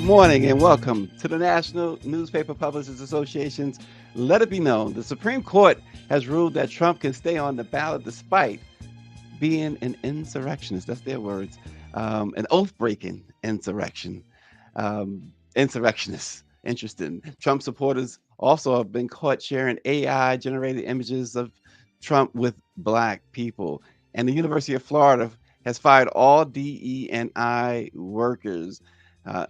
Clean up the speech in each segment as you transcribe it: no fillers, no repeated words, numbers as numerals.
morning and welcome to the National Newspaper Publishers Association's Let It Be Known. The Supreme Court has ruled that Trump can stay on the ballot despite being an insurrectionist. That's their words. An oath-breaking insurrectionist. Interesting. Trump supporters also have been caught sharing AI-generated images of Trump with Black people. And the University of Florida has fired all DE&I workers.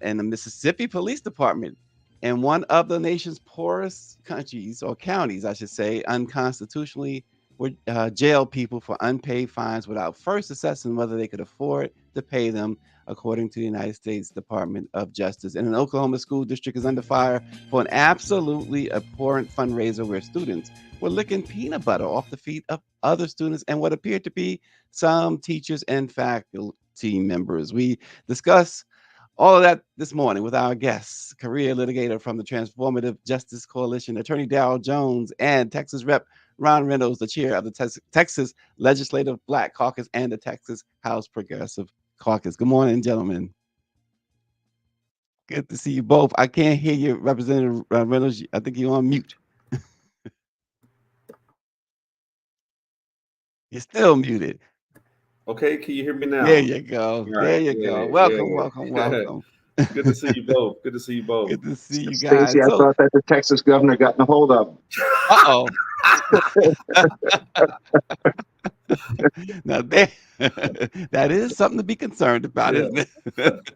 And the Mississippi Police Department in one of the nation's poorest countries or counties, I should say, unconstitutionally would jail people for unpaid fines without first assessing whether they could afford to pay them, according to the United States Department of Justice. And an Oklahoma school district is under fire for an absolutely abhorrent fundraiser where students were licking peanut butter off the feet of other students and what appeared to be some teachers and faculty members. We discuss all of that this morning with our guests, career litigator from the Transformative Justice Coalition, Attorney Darrell Jones, and Texas Rep. Ron Reynolds, the chair of the Texas Legislative Black Caucus and the Texas House Progressive Caucus. Good morning, gentlemen. Good to see you both. I can't hear you, Representative Reynolds. I think you're on mute. You're still muted. Okay, can you hear me now? There you go. All There right. you go. Welcome, welcome, yeah. welcome. Good to see you both. Good to see you both. Good to see you guys. Stacey, I thought that the Texas governor got in a hold of him. Uh-oh. Now that is something to be concerned about, isn't it?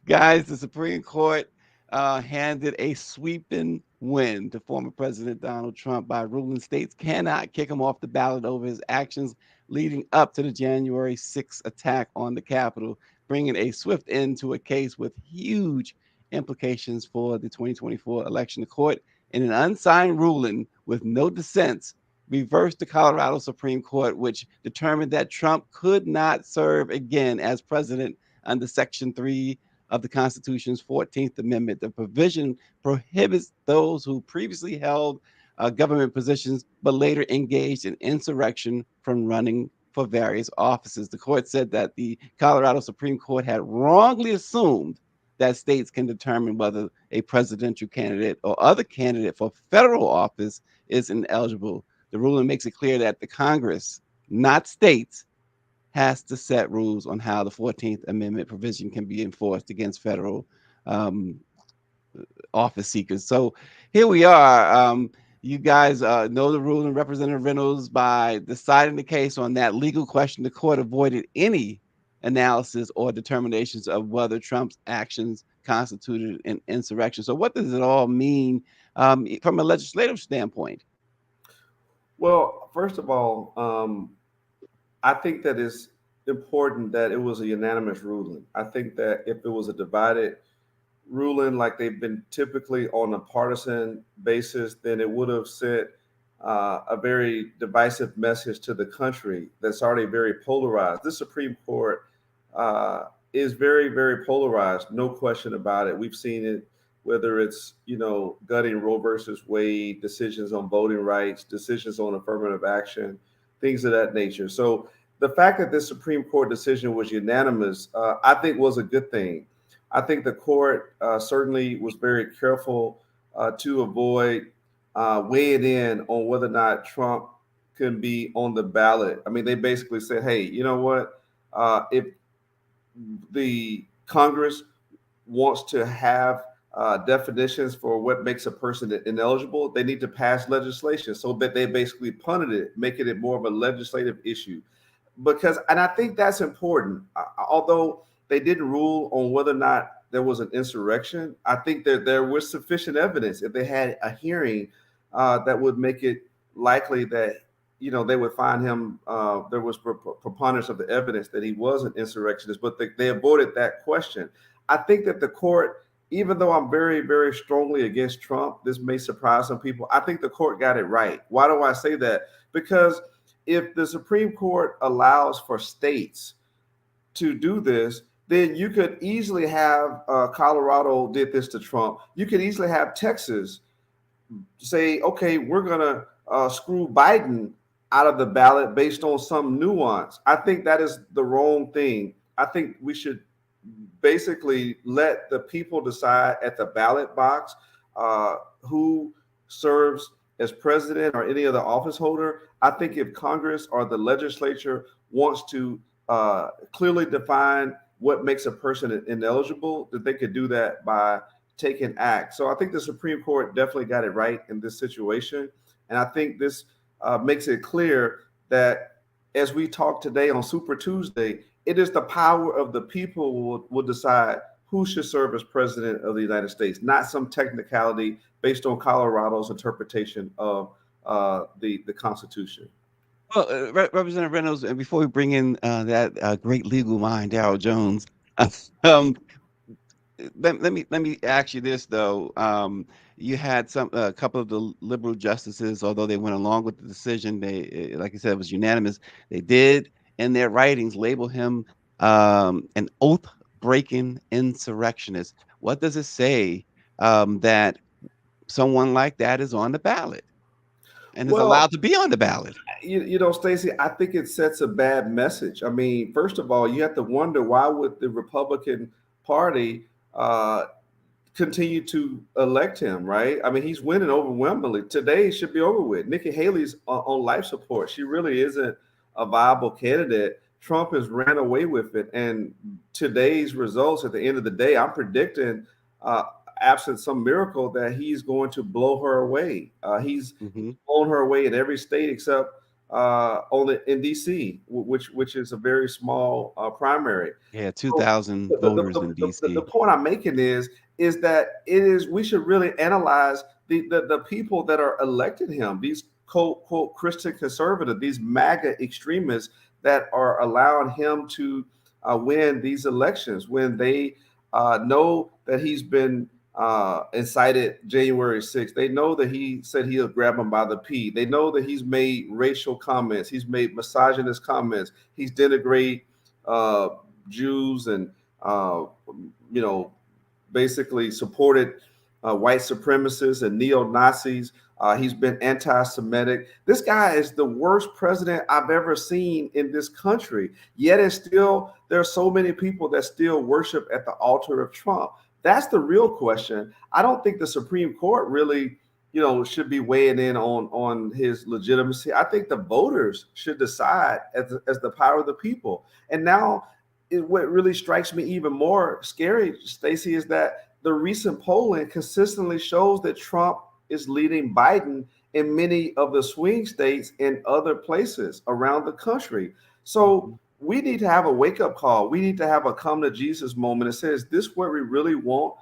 Guys, the Supreme Court handed a sweeping win to former President Donald Trump by ruling states cannot kick him off the ballot over his actions leading up to the January 6th attack on the Capitol, bringing a swift end to a case with huge implications for the 2024 election. The court, in an unsigned ruling with no dissents, reversed the Colorado Supreme Court, which determined that Trump could not serve again as president under Section 3 of the Constitution's 14th Amendment. The provision prohibits those who previously held government positions but later engaged in insurrection from running for various offices. The court said that the Colorado Supreme Court had wrongly assumed that states can determine whether a presidential candidate or other candidate for federal office is ineligible. The ruling makes it clear that the Congress, not states, has to set rules on how the 14th Amendment provision can be enforced against federal office seekers. So here we are. You guys know the ruling, Representative Reynolds, by deciding the case on that legal question. The court avoided any analysis or determinations of whether Trump's actions constituted an insurrection. So what does it all mean from a legislative standpoint? Well, first of all, I think that it's important that it was a unanimous ruling. I think that if it was a divided ruling like they've been typically on a partisan basis, then it would have sent a very divisive message to the country that's already very polarized. This Supreme Court is very, very polarized, no question about it. We've seen it, whether it's, gutting Roe versus Wade, decisions on voting rights, decisions on affirmative action, things of that nature. So the fact that this Supreme Court decision was unanimous, I think was a good thing. I think the court certainly was very careful to avoid weighing in on whether or not Trump can be on the ballot. I mean, they basically said, hey, you know what? If the Congress wants to have definitions for what makes a person ineligible, they need to pass legislation. So that they basically punted it, making it more of a legislative issue. And I think that's important. Although they didn't rule on whether or not there was an insurrection, I think that there was sufficient evidence if they had a hearing that would make it likely that they would find him. There was preponderance of the evidence that he was an insurrectionist, but they avoided that question. I think that the court, even though I'm very, very strongly against Trump, this may surprise some people, I think the court got it right. Why do I say that? Because if the Supreme Court allows for states to do this, then you could easily have Colorado did this to Trump. You could easily have Texas say, okay, we're going to screw Biden out of the ballot based on some nuance. I think that is the wrong thing. I think we should basically let the people decide at the ballot box who serves as president or any other office holder. I think if Congress or the legislature wants to clearly define what makes a person ineligible, that they could do that by taking act. So I think the Supreme Court definitely got it right in this situation. And I think this makes it clear that as we talk today on Super Tuesday, it is the power of the people who will decide who should serve as president of the United States, not some technicality based on Colorado's interpretation of the Constitution. Well, Representative Reynolds, and before we bring in that great legal mind, Darrell Jones, um, let me ask you this though. You had a couple of the liberal justices, although they went along with the decision, they, like I said, it was unanimous. They did in their writings label him an oath-breaking insurrectionist. What does it say that someone like that is on the ballot and is Well, allowed to be on the ballot? you know, Stacey, I think it sets a bad message. I mean, first of all, you have to wonder why would the Republican Party uh, continue to elect him, right? I mean, he's winning overwhelmingly. Today should be over with. Nikki Haley's on life support. She really isn't a viable candidate. Trump has ran away with it. And today's results, at the end of the day, I'm predicting, uh, absent some miracle, that he's going to blow her away. He's Hmm. blown her away in every state except in DC, which is a very small primary. Yeah, So 2,000 the, the, voters in the DC. point I'm making is that we should really analyze the people that are elected him, these quote Christian conservative, these MAGA extremists that are allowing him to win these elections when they know that he's been incited January 6th. They know that he said he'll grab him by the P. They know that he's made racial comments. He's made misogynist comments. He's denigrated uh, Jews and uh, you know, basically supported white supremacists and neo Nazis. He's been anti-Semitic. This guy is the worst president I've ever seen in this country. Yet, there are so many people that still worship at the altar of Trump. That's the real question. I don't think the Supreme Court really, should be weighing in on his legitimacy. I think the voters should decide as the power of the people. And now, what really strikes me even more scary, Stacey, is that the recent polling consistently shows that Trump is leading Biden in many of the swing states and other places around the country. So Mhm. we need to have a wake up call. We need to have a come to Jesus moment that says, this what we really want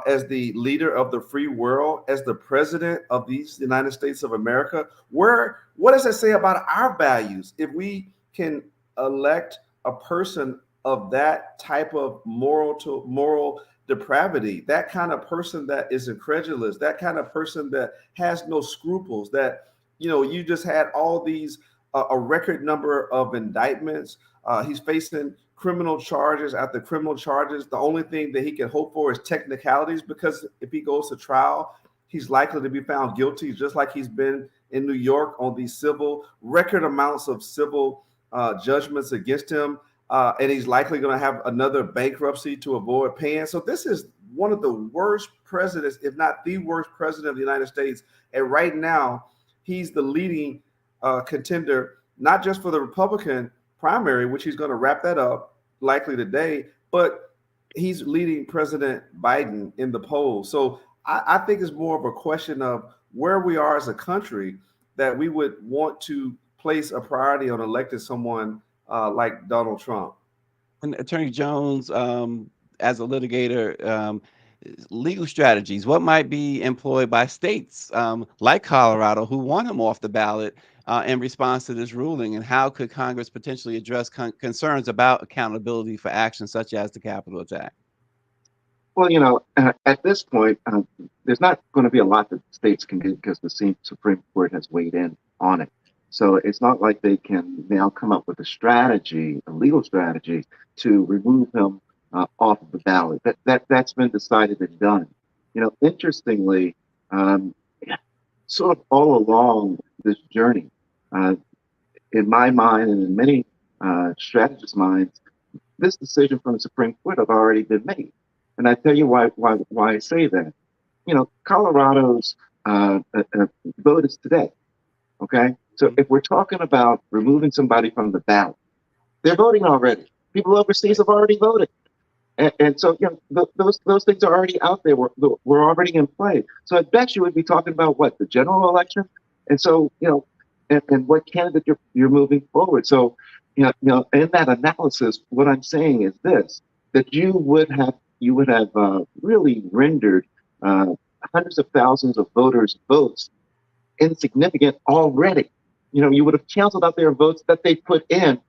as the leader of the free world, as the president of these United States of America? What does it say about our values if we can elect a person of that type of moral depravity, that kind of person that is incredulous, that kind of person that has no scruples, that you just had all these a record number of indictments. He's facing criminal charges after criminal charges. The only thing that he can hope for is technicalities, because if he goes to trial, he's likely to be found guilty, just like he's been in New York on these record amounts of civil judgments against him. And he's likely going to have another bankruptcy to avoid paying. So this is one of the worst presidents, if not the worst president of the United States. And right now, he's the leading contender, not just for the Republican primary, which he's going to wrap that up likely today, but he's leading President Biden in the polls. So I think it's more of a question of where we are as a country, that we would want to place a priority on electing someone like Donald Trump. And Attorney Jones, as a litigator, legal strategies, what might be employed by states like Colorado who want him off the ballot in response to this ruling? And how could Congress potentially address concerns about accountability for actions such as the Capitol attack? Well, at this point, there's not going to be a lot that states can do because the Supreme Court has weighed in on it. So it's not like they can now come up with a legal strategy to remove him off of the ballot. That's been decided and done. Interestingly, um, sort of all along this journey, uh, in my mind and in many strategists' minds, this decision from the Supreme Court had already been made. And I tell you why I say that. Colorado's vote is today. Okay, so if we're talking about removing somebody from the ballot, they're voting already. People overseas have already voted. And so, those things are already out there. We're already in play. So I bet you would be talking about what, the general election, and so and what candidate you're moving forward. So in that analysis, what I'm saying is this: that you would have really rendered uh, hundreds of thousands of voters' votes insignificant already. You would have canceled out their votes that they put in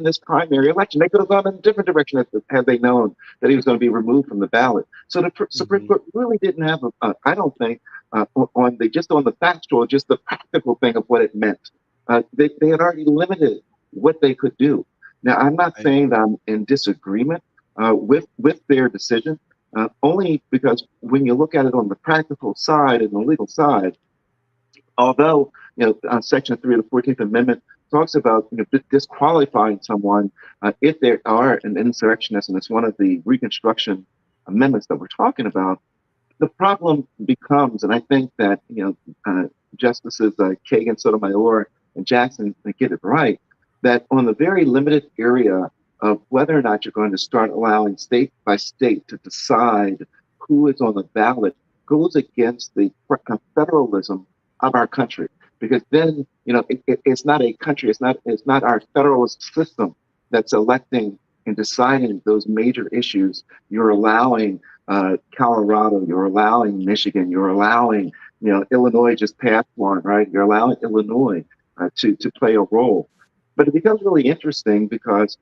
this primary election. They could have gone in a different direction had they known that he was going to be removed from the ballot. So the Supreme Hmm. Court really didn't have, I don't think, on the factual, just the practical thing of what it meant. They had already limited what they could do. Now, I'm not Right. saying that I'm in disagreement with their decision, only because when you look at it on the practical side and the legal side, although Section 3 of the 14th Amendment talks about disqualifying someone if they are an insurrectionist, and it's one of the Reconstruction amendments that we're talking about. The problem becomes, and I think that Justices Kagan, Sotomayor, and Jackson get it right, that on the very limited area of whether or not you're going to start allowing state by state to decide who is on the ballot goes against the federalism of our country. Because then, it's not a country, it's not our federalist system that's electing and deciding those major issues. You're allowing Colorado, you're allowing Michigan, you're allowing, Illinois just passed one, right? You're allowing Illinois to play a role. But it becomes really interesting because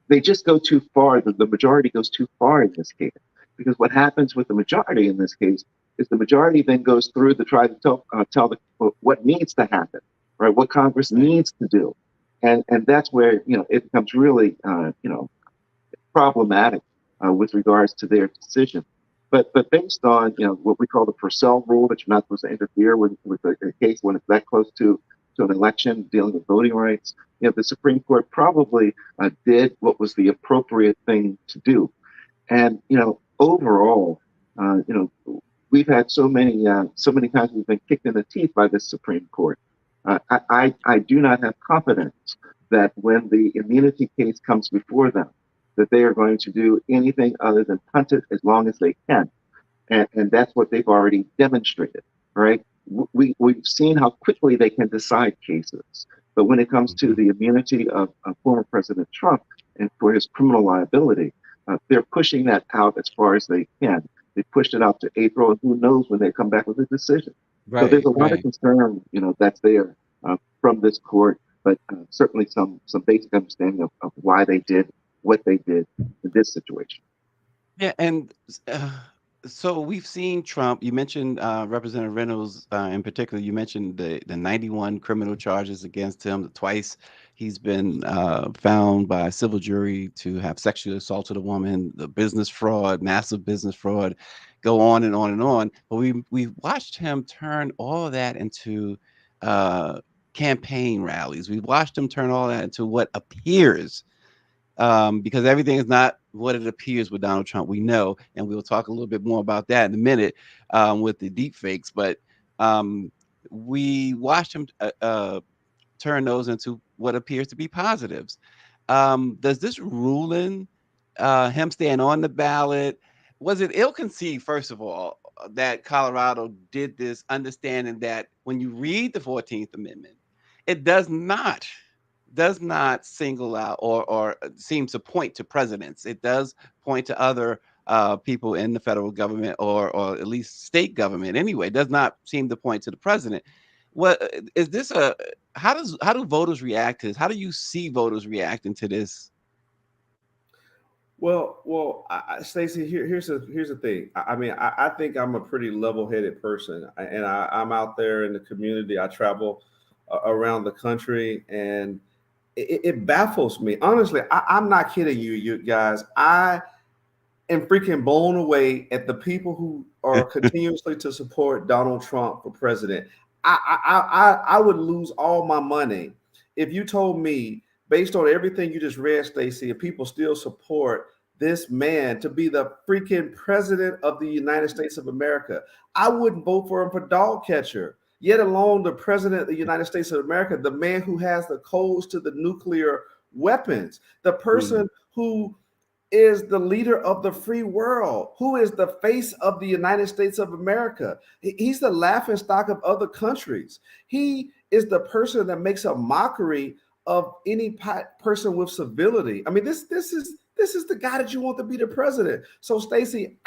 they just go too far. The majority goes too far in this case. Because what happens with the majority in this case is the majority then goes through to try to tell what needs to happen, right? What Congress Right. needs to do. And that's where, it becomes really, problematic with regards to their decision. But based on what we call the Purcell rule, that you're not supposed to interfere with a case when it's that close to an election dealing with voting rights, the Supreme Court probably did what was the appropriate thing to do. And overall, we've had so many times we've been kicked in the teeth by the Supreme Court. I do not have confidence that when the immunity case comes before them, that they are going to do anything other than punt it as long as they can. And that's what they've already demonstrated, right? We've seen how quickly they can decide cases. But when it comes to Hmm. the immunity of former President Trump and for his criminal liability, they're pushing that out as far as they can. They pushed it out to April, and who knows when they come back with a decision. So there's Right. a lot of Right. concern, that's there from this court, but certainly some basic understanding of why they did what they did in this situation. Yeah, and so we've seen Trump. You mentioned Representative Reynolds in particular. You mentioned the 91 criminal charges against him. Twice he's been found by a civil jury to have sexually assaulted a woman. The business fraud, massive business fraud, go on and on and on. But we watched him turn all of that into uh, campaign rallies. We've watched him turn all that into what appears because everything is not what it appears with Donald Trump. We know, and we'll talk a little bit more about that in a minute with the deep fakes. But um, we watched him turn those into what appears to be positives. Does this ruling, him staying on the ballot, was it ill conceived, first of all, that Colorado did this, understanding that when you read the 14th Amendment, it does not single out or seems to point to presidents. It does point to other people in the federal government or at least state government. Anyway, it does not seem to point to the president. What is this a? How do voters react to this? How do you see voters reacting to this? Stacey, here's the thing. I mean, I think I'm a pretty level-headed person, and I'm out there in the community. I travel around the country, and it baffles me. Honestly, I'm not kidding you guys. I am freaking blown away at the people who are continuously to support Donald Trump for president. I would lose all my money if you told me based on everything you just read, Stacey, and people still support this man to be the freaking president of the United States of America. I wouldn't vote for him for dog catcher, yet alone the president of the United States of America, the man who has the codes to the nuclear weapons, the person who is the leader of the free world, who is the face of the United States of America. He's the laughing stock of other countries. He is the person that makes a mockery of any person with civility. I mean, this is the guy that you want to be the president. So, Stacey,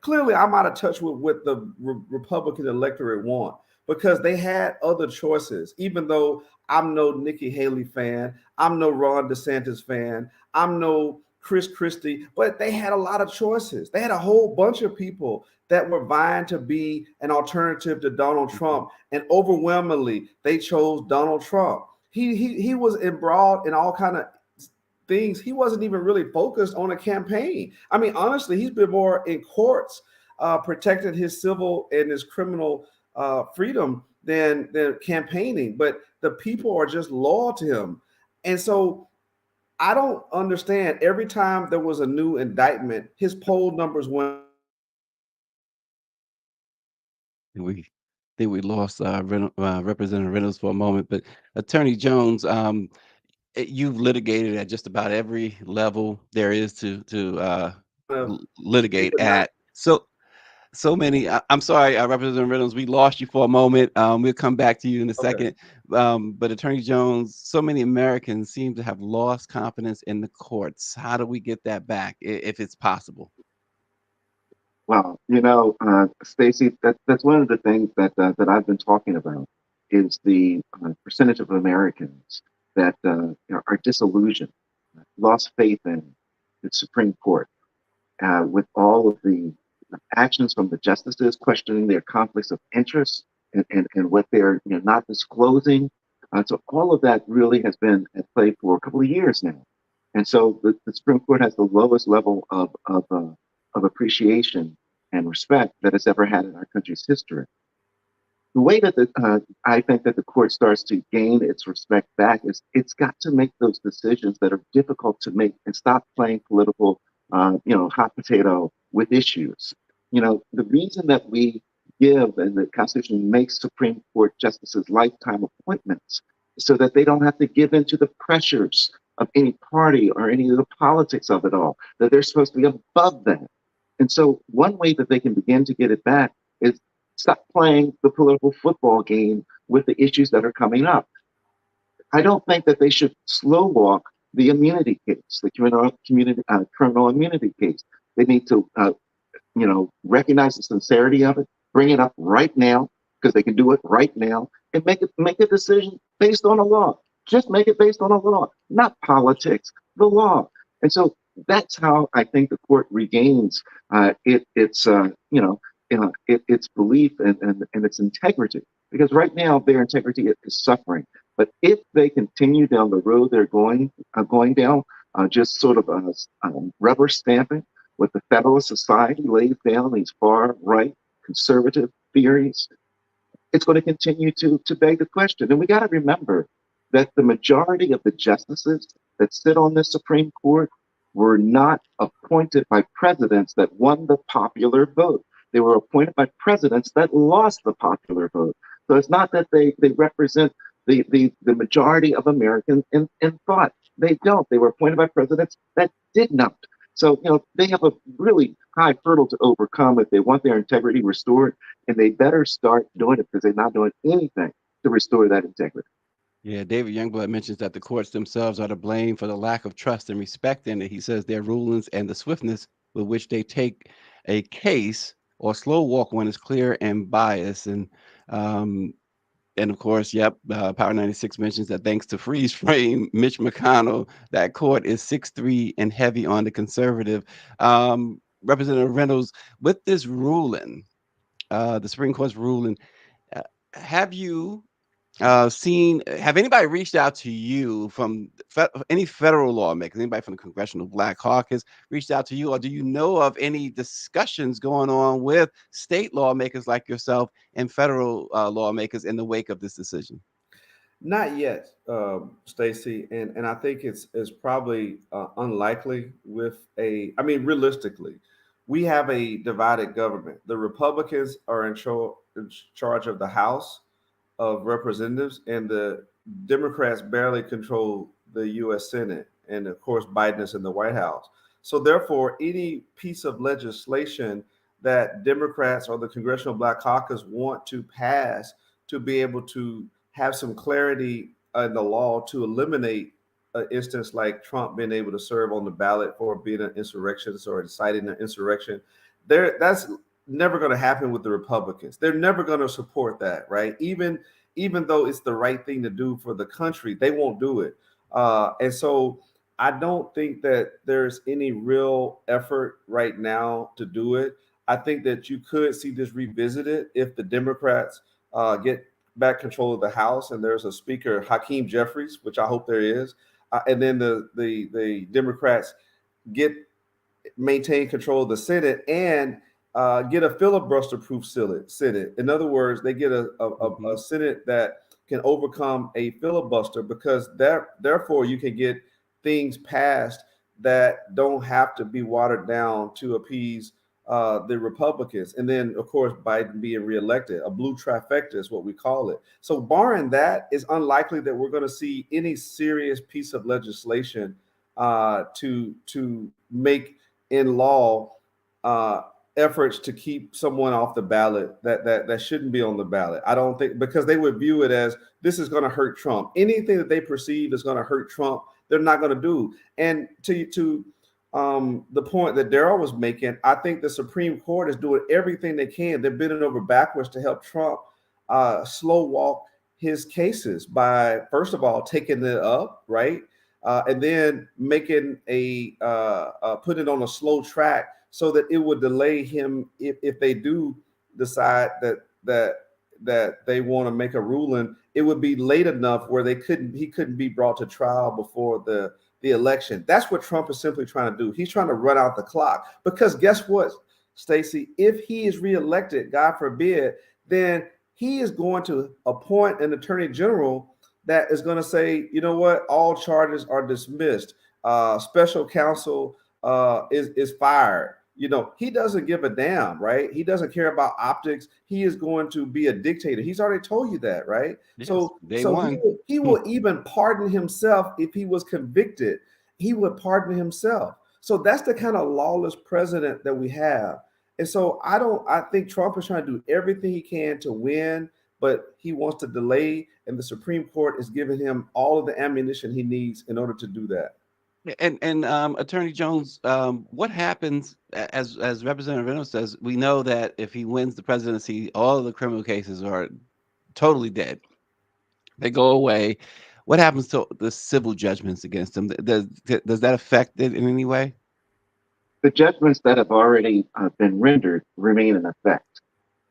clearly I'm out of touch with what the Republican electorate want, because they had other choices. Even though I'm no Nikki Haley fan, I'm no Ron DeSantis fan, I'm no Chris Christie, but they had a lot of choices. They had a whole bunch of people that were vying to be an alternative to Donald Trump, and overwhelmingly they chose Donald Trump. He was embroiled in all kind of things. He wasn't even really focused on a campaign. I mean, honestly, he's been more in courts protecting his civil and his criminal freedom than campaigning. But the people are just loyal to him, and so I don't understand. Every time there was a new indictment, his poll numbers went. We think we lost Representative Reynolds for a moment, but Attorney Jones, you've litigated at just about every level there is to Keep litigate it nice. at. So many. I'm sorry, Representative Reynolds, we lost you for a moment. We'll come back to you in a Okay. second. But Attorney Jones, so many Americans seem to have lost confidence in the courts. How do we get that back, if it's possible? Well, Stacey, that's one of the things that I've been talking about is the percentage of Americans that are disillusioned, lost faith in the Supreme Court, with all of the actions from the justices questioning their conflicts of interest and what they're not disclosing. So all of that really has been at play for a couple of years now. And so the Supreme Court has the lowest level of appreciation and respect that it's ever had in our country's history. The way that I think that the court starts to gain its respect back is it's got to make those decisions that are difficult to make and stop playing political, hot potato with issues. The reason that we give and the Constitution makes Supreme Court justices lifetime appointments is so that they don't have to give in to the pressures of any party or any of the politics of it all, that they're supposed to be above that. And so one way that they can begin to get it back is stop playing the political football game with the issues that are coming up. I don't think that they should slow walk the immunity case, the criminal immunity case. They need to, recognize the sincerity of it, bring it up right now because they can do it right now, and make a decision based on a law. Just make it based on a law, not politics, the law. And so that's how I think the court regains its belief and its integrity. Because right now their integrity is suffering. But if they continue down the road they're going down, just sort of rubber stamping what the Federalist Society lays down, these far right conservative theories, it's going to continue to beg the question. And we got to remember that the majority of the justices that sit on the Supreme Court were not appointed by presidents that won the popular vote. They were appointed by presidents that lost the popular vote. So it's not that they represent the majority of Americans in thought. They don't. They were appointed by presidents that did not. So, they have a really high hurdle to overcome if they want their integrity restored, and they better start doing it because they're not doing anything to restore that integrity. Yeah, David Youngblood mentions that the courts themselves are to blame for the lack of trust and respect in it. He says their rulings and the swiftness with which they take a case or slow walk one is clear and biased. And of course, yep, Power 96 mentions that thanks to freeze frame Mitch McConnell, that court is 6'3" and heavy on the conservative. Representative Reynolds, with this ruling, the Supreme Court's ruling, uh, have you have anybody reached out to you from any federal lawmakers, anybody from the Congressional Black Caucus reached out to you, or do you know of any discussions going on with state lawmakers like yourself and federal lawmakers in the wake of this decision? Not yet, Stacy, and I think it's probably unlikely with a. I mean, realistically, we have a divided government. The Republicans are in charge of the House of Representatives, and the Democrats barely control the U.S. Senate, and of course, Biden is in the White House. So, therefore, any piece of legislation that Democrats or the Congressional Black Caucus want to pass to be able to have some clarity in the law to eliminate an instance like Trump being able to serve on the ballot for being an insurrectionist or inciting an insurrection, that's never going to happen with the Republicans. They're never going to support that, right? Even though it's the right thing to do for the country, they won't do it. And so I don't think that there's any real effort right now to do it. I think that you could see this revisited if the Democrats get back control of the House and there's a Speaker, Hakeem Jeffries, which I hope there is, and then the Democrats get maintain control of the Senate and get a filibuster-proof Senate. In other words, they get a Senate that can overcome a filibuster because therefore you can get things passed that don't have to be watered down to appease the Republicans. And then, of course, Biden being reelected, a blue trifecta is what we call it. So barring that, it's unlikely that we're going to see any serious piece of legislation to make in law efforts to keep someone off the ballot that shouldn't be on the ballot. I don't think, because they would view it as this is going to hurt Trump. Anything that they perceive is going to hurt Trump, they're not going to do. And to the point that Daryl was making, I think the Supreme Court is doing everything they can. They're bending over backwards to help Trump slow walk his cases by, first of all, taking it up, right? And then making put it on a slow track so that it would delay him if they do decide that they want to make a ruling. It would be late enough where he couldn't be brought to trial before the election. That's what Trump is simply trying to do. He's trying to run out the clock because guess what, Stacey? If he is reelected, God forbid, then he is going to appoint an attorney general that is going to say, you know what, all charges are dismissed. Special counsel is fired. You know, he doesn't give a damn, right? He doesn't care about optics. He is going to be a dictator. He's already told you that, right? Yes, So day one. he will even pardon himself if he was convicted. He would pardon himself. So that's the kind of lawless president that we have. And so I think Trump is trying to do everything he can to win, but he wants to delay, and the Supreme Court is giving him all of the ammunition he needs in order to do that. And Attorney Jones, what happens as Representative Reynolds says? We know that if he wins the presidency, all of the criminal cases are totally dead. They go away. What happens to the civil judgments against him? Does that affect it in any way? The judgments that have already been rendered remain in effect.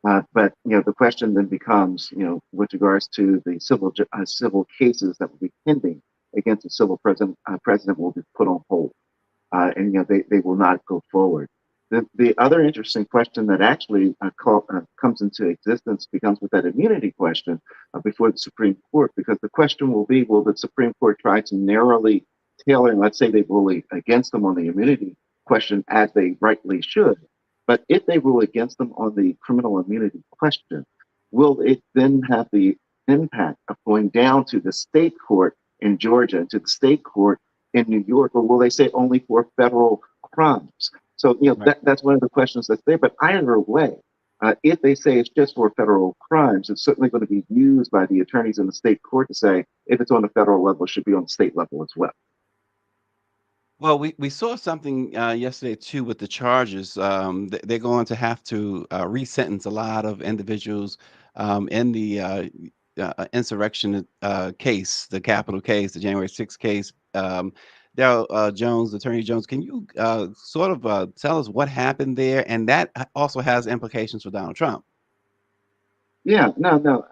But the question then becomes, with regards to the civil cases that will be pending against the civil president will be put on hold, and they will not go forward. The other interesting question that actually comes into existence becomes with that immunity question before the Supreme Court, because the question will be, will the Supreme Court try to narrowly tailor, and let's say they rule against them on the immunity question, as they rightly should. But if they rule against them on the criminal immunity question, will it then have the impact of going down to the state court in Georgia, to the state court in New York, or will they say only for federal crimes? So, Right. that's one of the questions that's there. But either way, if they say it's just for federal crimes, it's certainly going to be used by the attorneys in the state court to say if it's on the federal level, it should be on the state level as well. Well, we saw something yesterday too with the charges. They're going to have to resentence a lot of individuals in the insurrection case, the Capitol case, the January 6th case. Darrell Jones, Attorney Jones, can you sort of tell us what happened there? And that also has implications for Donald Trump. Yeah, no,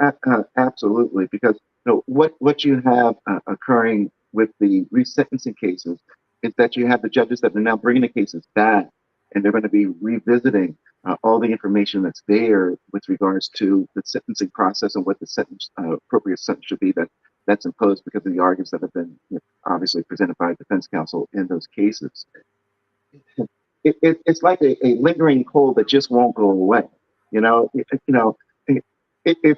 absolutely. Because what you have occurring with the resentencing cases is that you have the judges that are now bringing the cases back, and they're going to be revisiting all the information that's there with regards to the sentencing process and what the appropriate sentence should be that that's imposed because of the arguments that have been obviously presented by defense counsel in those cases. It's like a lingering cold that just won't go away. If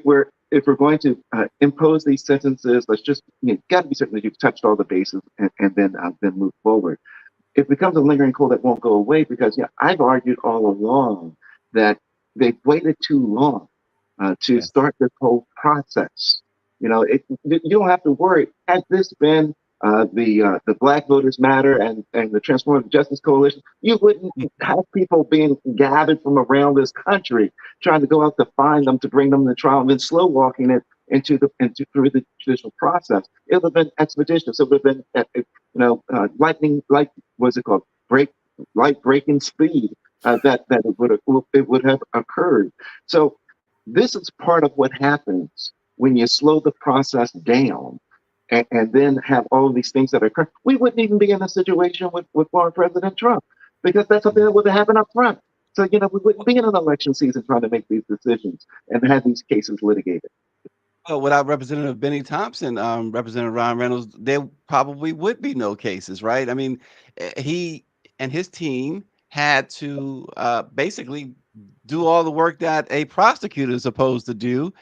we're going to impose these sentences, let's just got to be certain that you've touched all the bases and then move forward. It becomes a lingering cold that won't go away because I've argued all along that they've waited too long to Yes. start this whole process. You don't have to worry. Had this been the Black Voters Matter and the Transformative Justice Coalition, you wouldn't have people being gathered from around this country trying to go out to find them to bring them to trial and then slow walking it through the judicial process. It would have been expeditious. It would have been lightning, like what's it called, light breaking speed that it would have occurred. So this is part of what happens when you slow the process down and then have all of these things that occur. We wouldn't even be in a situation with former President Trump because that's something that would have happened up front. So, we wouldn't be in an election season trying to make these decisions and have these cases litigated. Well, without Representative Benny Thompson, Representative Ron Reynolds, there probably would be no cases, right? I mean, he and his team had to basically do all the work that a prosecutor is supposed to do,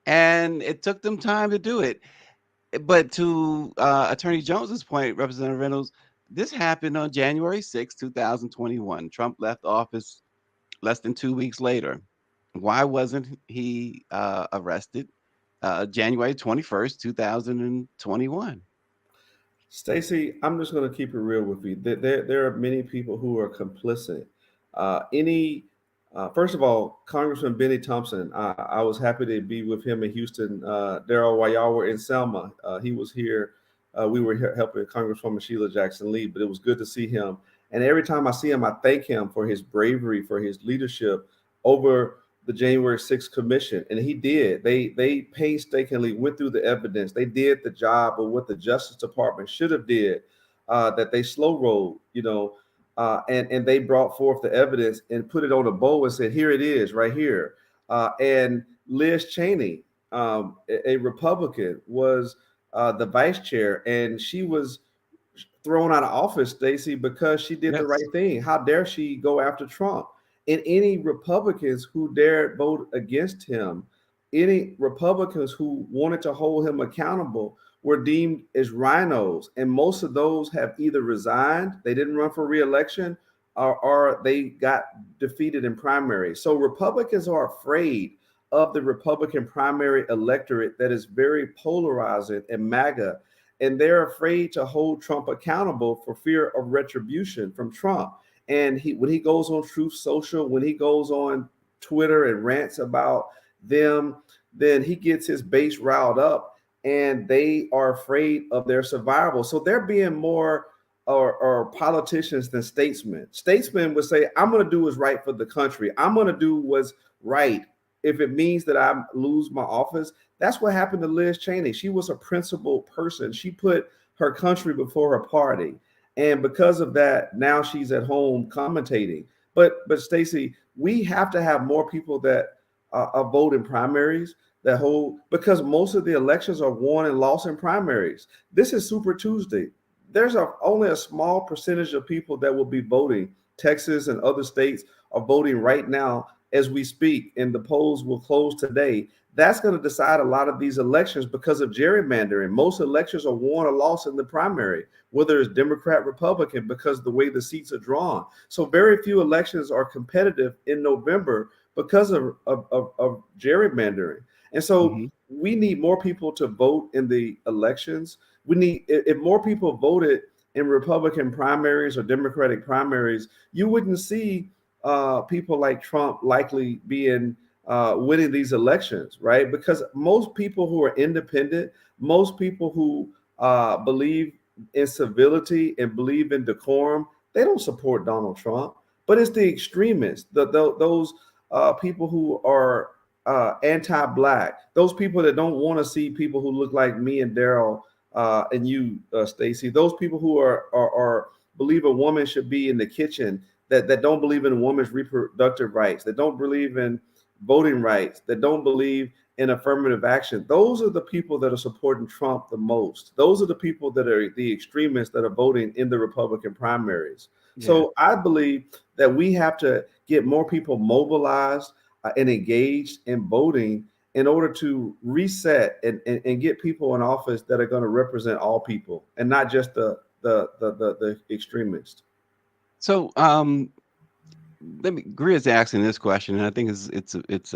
and it took them time to do it. But to Attorney Jones's point, Representative Reynolds, this happened on January 6, 2021. Trump left office less than 2 weeks later. Why wasn't he arrested January 21st, 2021? Stacey, I'm just going to keep it real with you. There are many people who are complicit. First of all, Congressman Benny Thompson, I was happy to be with him in Houston. Daryl, while y'all were in Selma, he was here. We were here helping Congresswoman Sheila Jackson Lee, but it was good to see him. And every time I see him, I thank him for his bravery, for his leadership over the January 6th commission. And he did. They painstakingly went through the evidence. They did the job of what the Justice Department should have did, that they slow rolled, and they brought forth the evidence and put it on a bowl and said, here it is right here. And Liz Cheney, a Republican, was the vice chair, and she was thrown out of office, Stacey, because she did the right thing. How dare she go after Trump? And any Republicans who dared vote against him, any Republicans who wanted to hold him accountable were deemed as rhinos. And most of those have either resigned, they didn't run for re-election, or they got defeated in primaries. So Republicans are afraid of the Republican primary electorate that is very polarizing and MAGA. And they're afraid to hold Trump accountable for fear of retribution from Trump. And when he goes on Truth Social, when he goes on Twitter and rants about them, then he gets his base riled up, and they are afraid of their survival. So they're being more or politicians than statesmen. Statesmen would say, I'm going to do what's right for the country. I'm going to do what's right. If it means that I lose my office, that's what happened to Liz Cheney. She was a principled person. She put her country before her party. And because of that, now she's at home commentating. But Stacey, we have to have more people that vote in primaries, because most of the elections are won and lost in primaries. This is Super Tuesday. There's only a small percentage of people that will be voting. Texas and other states are voting right now as we speak, and the polls will close today. That's going to decide a lot of these elections because of gerrymandering. Most elections are won or lost in the primary, whether it's Democrat, Republican, because of the way the seats are drawn. So very few elections are competitive in November because of gerrymandering. And so we need more people to vote in the elections. If more people voted in Republican primaries or Democratic primaries, you wouldn't see people like Trump likely being winning these elections, right? Because most people who are independent, most people who believe in civility and believe in decorum, they don't support Donald Trump. But it's the extremists, those people who are anti-Black, those people that don't want to see people who look like me and Daryl and you, Stacey, those people who are believe a woman should be in the kitchen, that don't believe in a woman's reproductive rights, that don't believe in voting rights, that don't believe in affirmative action, those are the people that are supporting Trump the most. Those are the people that are the extremists that are voting in the Republican primaries. Yeah. So I believe that we have to get more people mobilized and engaged in voting in order to reset and get people in office that are going to represent all people and not just the extremists. So let me Greer's asking this question, and I think it's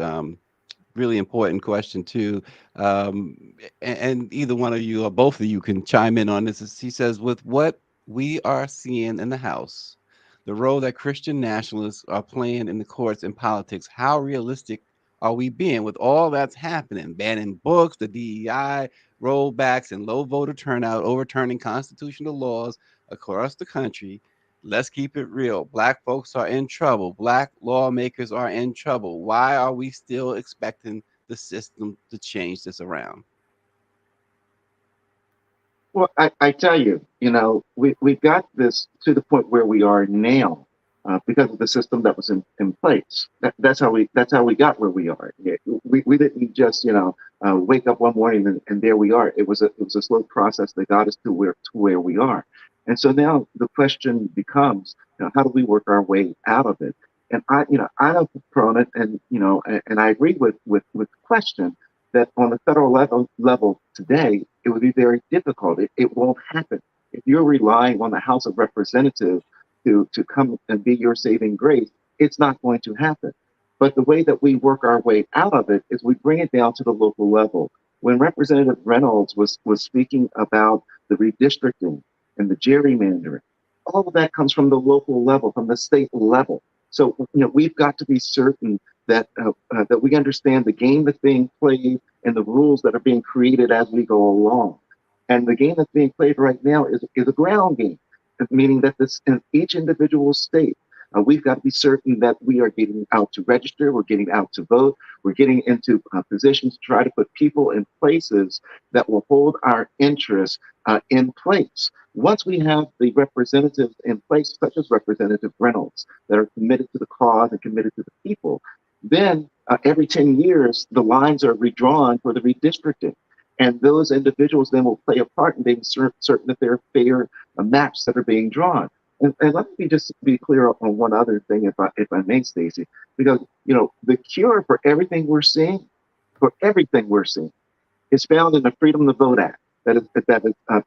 really important question too. And either one of you or both of you can chime in on this. He says, with what we are seeing in the House, the role that Christian nationalists are playing in the courts and politics, how realistic are we being with all that's happening? Banning books, the DEI rollbacks, and low voter turnout, overturning constitutional laws across the country. Let's keep it real. Black folks are in trouble. Black lawmakers are in trouble. Why are we still expecting the system to change this around? Well, I tell you, we got this to the point where we are now because of the system that was in place. That's how we got where we are. Yeah, we didn't just wake up one morning and there we are. It was a slow process that got us to where we are. And so now the question becomes, how do we work our way out of it? And I'm a proponent, and I agree with the question that on the federal level today, it would be very difficult. It won't happen. If you're relying on the House of Representatives to come and be your saving grace, it's not going to happen. But the way that we work our way out of it is we bring it down to the local level. When Representative Reynolds was speaking about the redistricting and the gerrymandering, all of that comes from the local level, from the state level. So we've got to be certain that we understand the game that's being played and the rules that are being created as we go along. And the game that's being played right now is a ground game, meaning that this in each individual state, we've got to be certain that we are getting out to register, we're getting out to vote, we're getting into positions to try to put people in places that will hold our interests in place. Once we have the representatives in place, such as Representative Reynolds, that are committed to the cause and committed to the people, then every 10 years, the lines are redrawn for the redistricting. And those individuals then will play a part in being certain that there are fair maps that are being drawn. And let me just be clear on one other thing, if I may, Stacey, because the cure for everything we're seeing, is found in the Freedom to Vote Act that is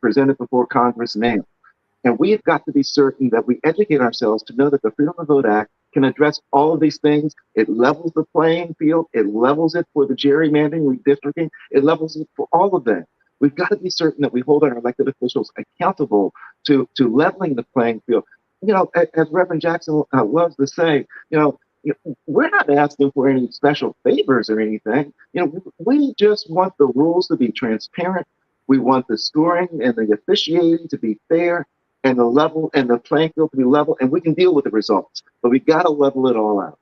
presented before Congress now. And we've got to be certain that we educate ourselves to know that the Freedom to Vote Act can address all of these things. It levels the playing field. It levels it for the gerrymandering, redistricting. It levels it for all of that. We've got to be certain that we hold our elected officials accountable to leveling the playing field. As Reverend Jackson loves to say, we're not asking for any special favors or anything. We just want the rules to be transparent. We want the scoring and the officiating to be fair, and the level and the playing field to be level, and we can deal with the results. But we got to level it all out,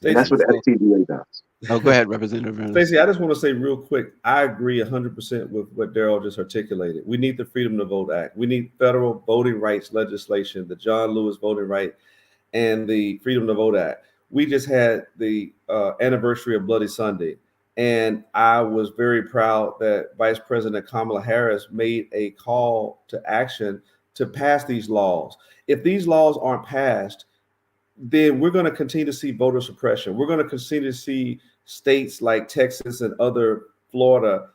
and that's what the FTDA does. Oh, go ahead, Representative Reynolds. Stacey, I just want to say real quick, I agree 100% with what Daryl just articulated. We need the Freedom to Vote Act. We need federal voting rights legislation, the John Lewis Voting Right, and the Freedom to Vote Act. We just had the anniversary of Bloody Sunday, and I was very proud that Vice President Kamala Harris made a call to action to pass these laws. If these laws aren't passed, then we're going to continue to see voter suppression. We're going to continue to see states like Texas and other Florida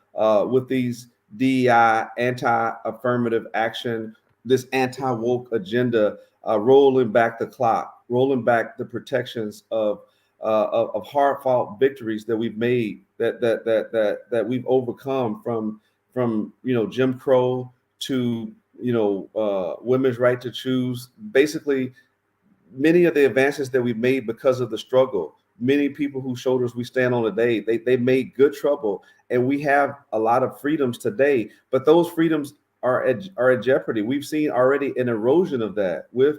with these DEI, anti-affirmative action, this anti-woke agenda, rolling back the clock, rolling back the protections of hard-fought victories that we've made, that we've overcome from Jim Crow to women's right to choose. Basically, many of the advances that we've made because of the struggle, many people whose shoulders we stand on today, they made good trouble, and we have a lot of freedoms today. But those freedoms are at jeopardy. We've seen already an erosion of that with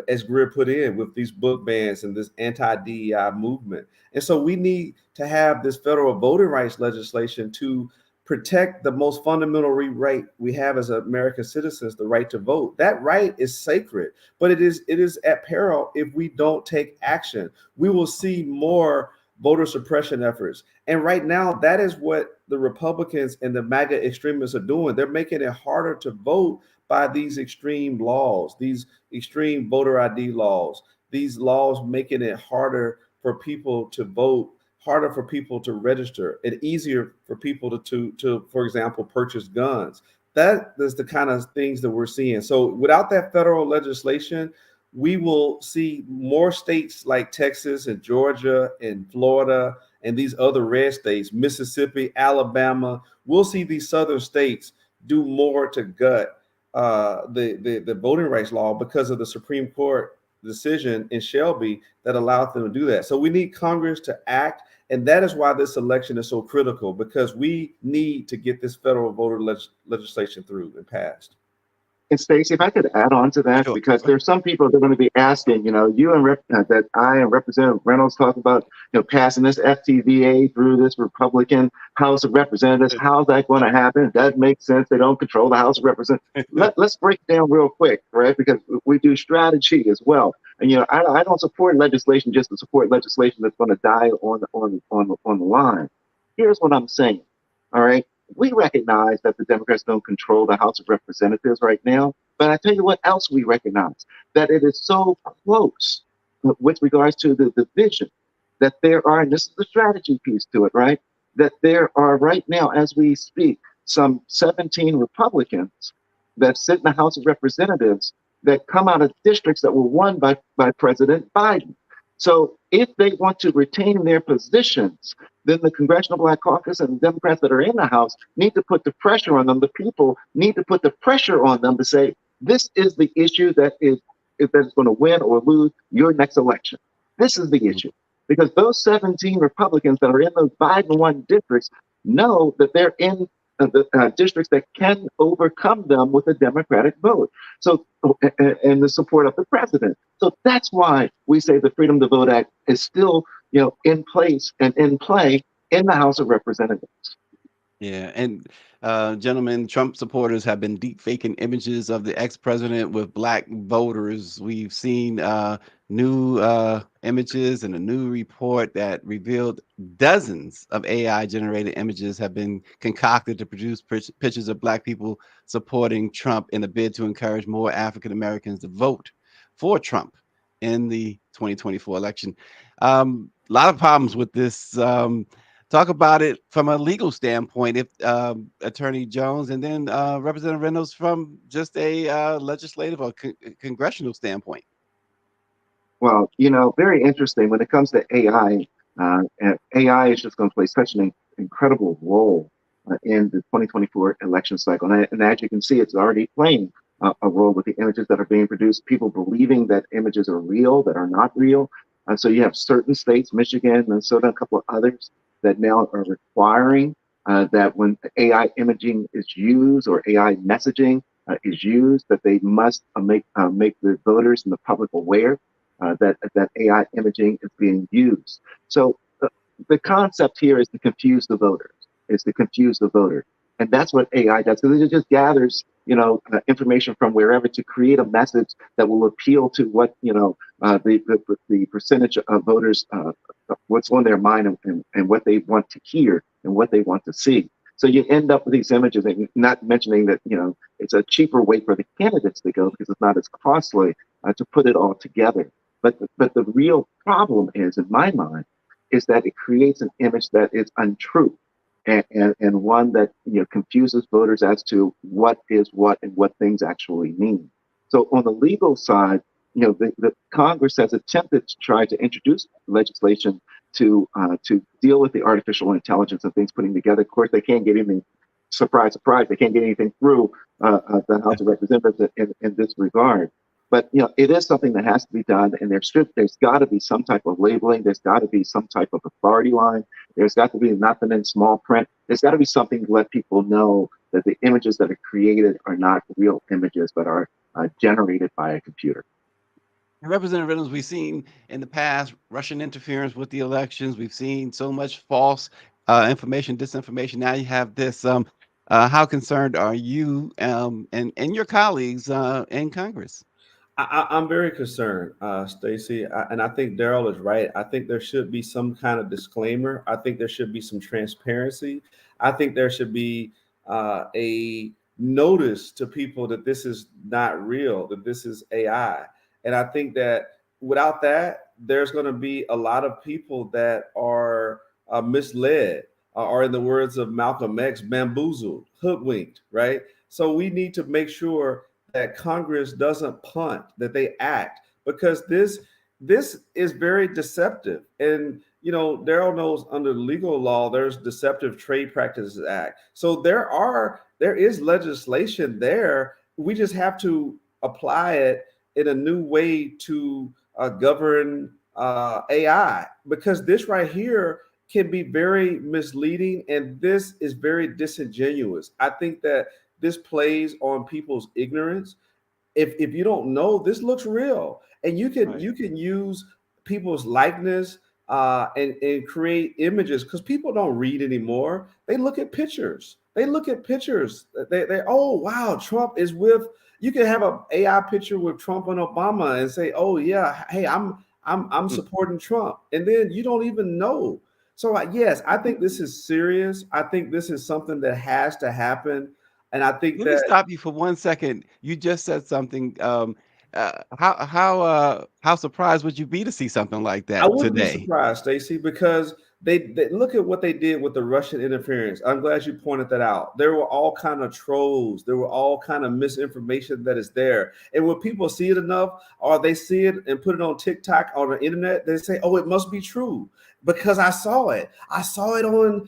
as Greer put in, with these book bans and this anti-DEI movement. And so we need to have this federal voting rights legislation to protect the most fundamental right we have as American citizens, the right to vote. That right is sacred, but it is at peril if we don't take action. We will see more voter suppression efforts. And right now, that is what the Republicans and the MAGA extremists are doing. They're making it harder to vote by these extreme laws, these extreme voter ID laws, these laws making it harder for people to vote, harder for people to register, and easier for people to for example, purchase guns. That is the kind of things that we're seeing. So without that federal legislation, we will see more states like Texas and Georgia and Florida and these other red states, Mississippi, Alabama. We'll see these southern states do more to gut the voting rights law because of the Supreme Court decision in Shelby that allowed them to do that. So we need Congress to act. And that is why this election is so critical, because we need to get this federal voter legislation through and passed. And Stacey, if I could add on to that, Sure. because there's some people that are going to be asking, you and that I and Representative Reynolds talk about, passing this FTVA through this Republican House of Representatives. How's that going to happen? That makes sense. They don't control the House of Representatives. Let's break it down real quick, right? Because we do strategy as well. And I don't support legislation just to support legislation that's going to die on the line. Here's what I'm saying. All right. We recognize that the Democrats don't control the House of Representatives right now, but I tell you what else we recognize, that it is so close with regards to the division that there are, and this is the strategy piece to it, right? That there are right now, as we speak, some 17 Republicans that sit in the House of Representatives that come out of districts that were won by President Biden. So if they want to retain their positions, then the Congressional Black Caucus and the Democrats that are in the House need to put the pressure on them. The people need to put the pressure on them to say, this is the issue that is going to win or lose your next election. This is the issue. Because those 17 Republicans that are in those Biden won districts know that they're in the districts that can overcome them with a Democratic vote. So, and the support of the president. So that's why we say the Freedom to Vote Act is still, in place and in play in the House of Representatives. Yeah, and gentlemen, Trump supporters have been deep faking images of the ex-president with black voters. We've seen new images and a new report that revealed dozens of AI-generated images have been concocted to produce pictures of black people supporting Trump in a bid to encourage more African Americans to vote for Trump in the 2024 election. A lot of problems with this. Talk about it from a legal standpoint, if Attorney Jones, and then Representative Reynolds from just a legislative or congressional standpoint. Well, very interesting when it comes to AI. And AI is just going to play such an incredible role in the 2024 election cycle. And as you can see, it's already playing a role with the images that are being produced, people believing that images are real, that are not real. And so you have certain states, Michigan, Minnesota, a couple of others, that now are requiring that when AI imaging is used or AI messaging is used, that they must make the voters and the public aware that AI imaging is being used. So the concept here is to confuse the voters. Is to confuse the voter, and that's what AI does. Because it just gathers, information from wherever to create a message that will appeal to what the percentage of voters, what's on their mind, and what they want to hear and what they want to see. So you end up with these images, and not mentioning that it's a cheaper way for the candidates to go because it's not as costly to put it all together. But the real problem is, in my mind, is that it creates an image that is untrue, and one that confuses voters as to what is what and what things actually mean. So on the legal side, the Congress has attempted to try to introduce legislation to deal with the artificial intelligence and things putting together. Of course, they can't get anything. Surprise, surprise! They can't get anything through the House of Representatives in this regard. But it is something that has to be done, and there's got to be some type of labeling. There's got to be some type of authority line. There's got to be nothing in small print. There's got to be something to let people know that the images that are created are not real images, but are generated by a computer. Representative Reynolds, we've seen in the past Russian interference with the elections. We've seen so much false information, disinformation. Now you have this. How concerned are you and your colleagues in Congress? I'm very concerned, Stacey, and I think Daryl is right. I think there should be some kind of disclaimer. I think there should be some transparency. I think there should be a notice to people that this is not real, that this is AI. And I think that without that, there's going to be a lot of people that are misled, or in the words of Malcolm X, bamboozled, hoodwinked, right? So we need to make sure that Congress doesn't punt, that they act, because this is very deceptive. And Daryl knows under legal law there's Deceptive Trade Practices Act. So there is legislation there. We just have to apply it in a new way to govern AI, because this right here can be very misleading and this is very disingenuous. I think that this plays on people's ignorance. If you don't know, this looks real, and Right. you can use people's likeness and create images, because people don't read anymore. They look at pictures. They look at pictures. They oh wow, Trump is with. You can have a AI picture with Trump and Obama and say, oh yeah, hey, I'm Mm. supporting Trump, and then you don't even know. So yes, I think this is serious. I think this is something that has to happen, and I think Let me that stop you for 1 second. You just said something. How surprised would you be to see something like I that wouldn't be today? surprised, Stacey, because they look at what they did with the Russian interference. I'm glad you pointed that out. There were all kind of trolls. There were all kind of misinformation that is there. And when people see it enough, or they see it and put it on TikTok or the internet, they say, "Oh, it must be true because I saw it. I saw it on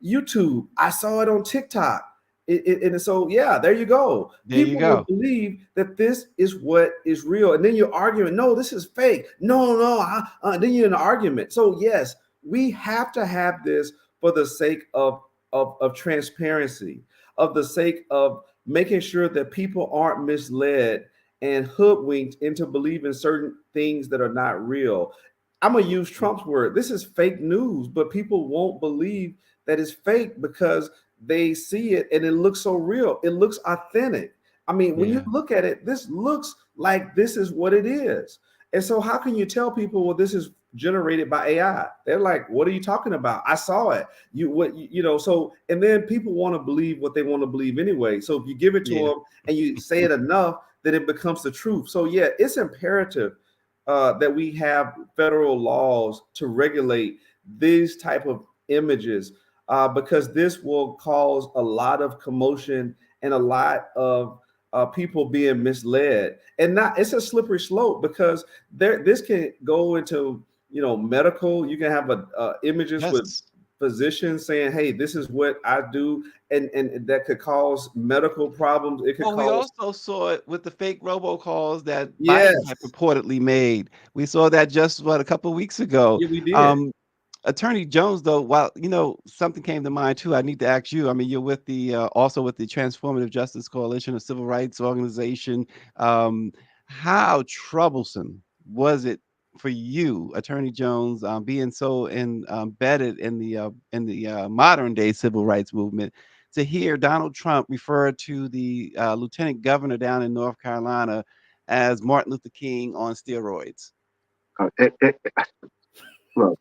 YouTube. I saw it on TikTok." And so, yeah, there you go. There you People will go. believe that this is what is real, and then you're arguing, no, this is fake. No, no. Then you're in an argument. So yes, we have to have this for the sake of transparency, of the sake of making sure that people aren't misled and hoodwinked into believing certain things that are not real. I'm gonna use Trump's word. This is fake news, but people won't believe that it's fake because they see it and it looks so real. It looks authentic. I mean, when you Yeah. look at it, this looks like this is what it is. And so, how can you tell people, well, this is generated by AI? They're like, what are you talking about? I saw it. So, and then people want to believe what they want to believe anyway. So, if you give it to Yeah. them and you say it enough, then it becomes the truth. So, yeah, it's imperative that we have federal laws to regulate these type of images, because this will cause a lot of commotion and a lot of people being misled. And not it's a slippery slope, because this can go into medical. You can have images with Yes. physicians saying, "Hey, this is what I do," and that could cause medical problems. It could Well, we cause also saw it with the fake robocalls that Biden had yes, purportedly made. We saw that just what a couple of weeks ago. yeah, we did. Um, Attorney Jones, though, while something came to mind too. I need to ask you. I mean, you're with the also with the Transformative Justice Coalition, a civil rights organization. Um, how troublesome was it for you, Attorney Jones, being so embedded in the modern day civil rights movement, to hear Donald Trump refer to the lieutenant governor down in North Carolina as Martin Luther King on steroids? It, look,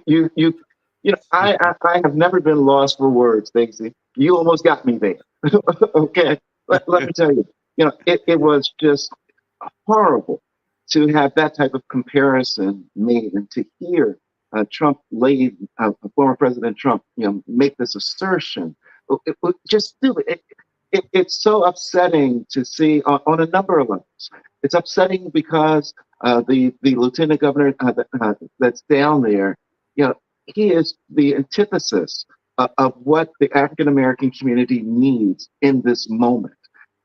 you, you, I have never been lost for words, Stacey. You almost got me there. Okay, let me tell you, it was just horrible to have that type of comparison made, and to hear former President Trump, make this assertion. Just do it. It's so upsetting to see on a number of levels. It's upsetting because the lieutenant governor that's down there, he is the antithesis of what the African American community needs in this moment.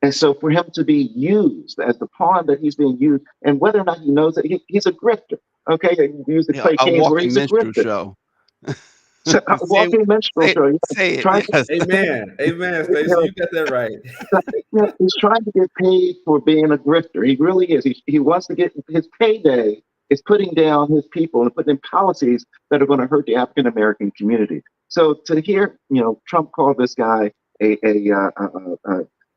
And so for him to be used as the pawn that he's being used, and whether or not he knows it, he's a grifter. Okay, you use the Yeah, Clay a King's where walking he's a minstrel grifter. show. So, Say, walking minstrel show, yeah, say it. trying Yes. Amen. Amen, you Stacey. know, You got that right. he's trying to get paid for being a grifter. He really is. He wants to get his payday is putting down his people and putting in policies that are going to hurt the African American community. So to hear, Trump call this guy a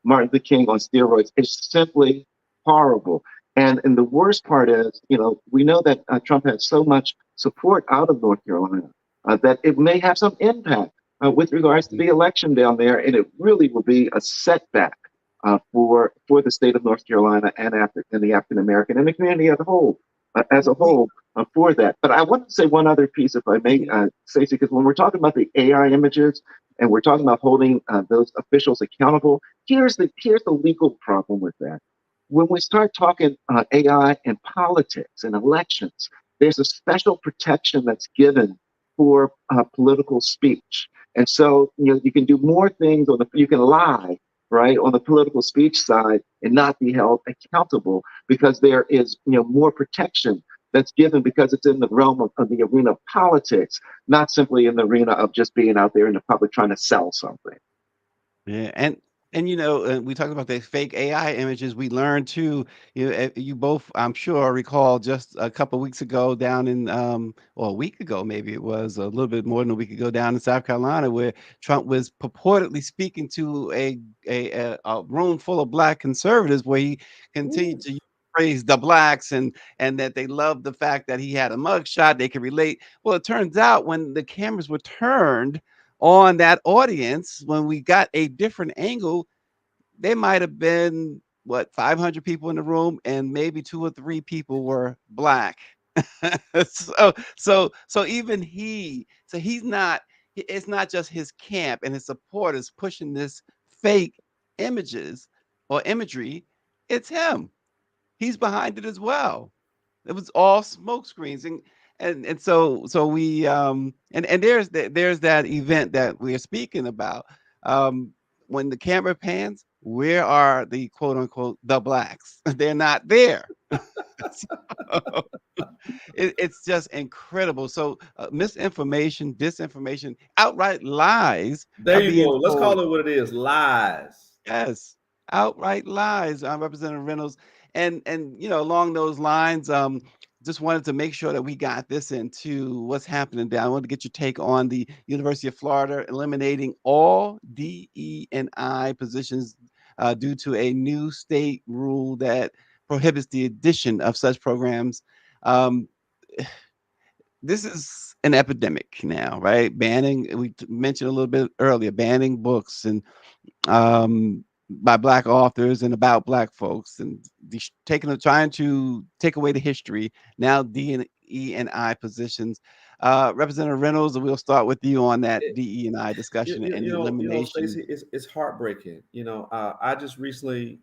Martin Luther King on steroids is simply horrible. And the worst part is, we know that Trump has so much support out of North Carolina that it may have some impact with regards to the election down there, and it really will be a setback for the state of North Carolina and the African American and the community as a We, whole for that. But I want to say one other piece, if I may, Stacey, because when we're talking about the AI images and we're talking about holding those officials accountable, here's the legal problem with that. When we start talking AI and politics and elections, there's a special protection that's given for political speech. And so, you can do more things you can lie, right, on the political speech side and not be held accountable because there is, more protection that's given because it's in the realm of the arena of politics, not simply in the arena of just being out there in the public trying to sell something. yeah, and we talked about the fake AI images. We learned too. You both, I'm sure, recall just a couple weeks ago down in, or a week ago, maybe it was a little bit more than a week ago, down in South Carolina, where Trump was purportedly speaking to a room full of black conservatives, where he continued to praise the blacks and that they loved the fact that he had a mugshot. They could relate. Well, it turns out when the cameras were turned on that audience, when we got a different angle, there might have been what, 500 people in the room, and maybe two or three people were black. So even he's not. It's not just his camp and his supporters pushing this fake images or imagery. It's him. He's behind it as well. It was all smoke screens, and so we and there's that event that we're speaking about. Um, when the camera pans, where are the quote unquote the blacks? They're not there. So, it's just incredible. So misinformation, disinformation, outright lies There are you go. being Let's told. call it what it is. Lies. Yes, outright lies, Representative Reynolds, and along those lines, just wanted to make sure that we got this into what's happening there. I wanted to get your take on the University of Florida eliminating all DE&I positions due to a new state rule that prohibits the addition of such programs. Um, this is an epidemic now, right? Banning, we mentioned a little bit earlier, banning books and by black authors and about black folks, and trying to take away the history. Now DE&I positions. Representative Reynolds, we'll start with you on that DE&I discussion and the elimination. Stacey, it's heartbreaking. I just recently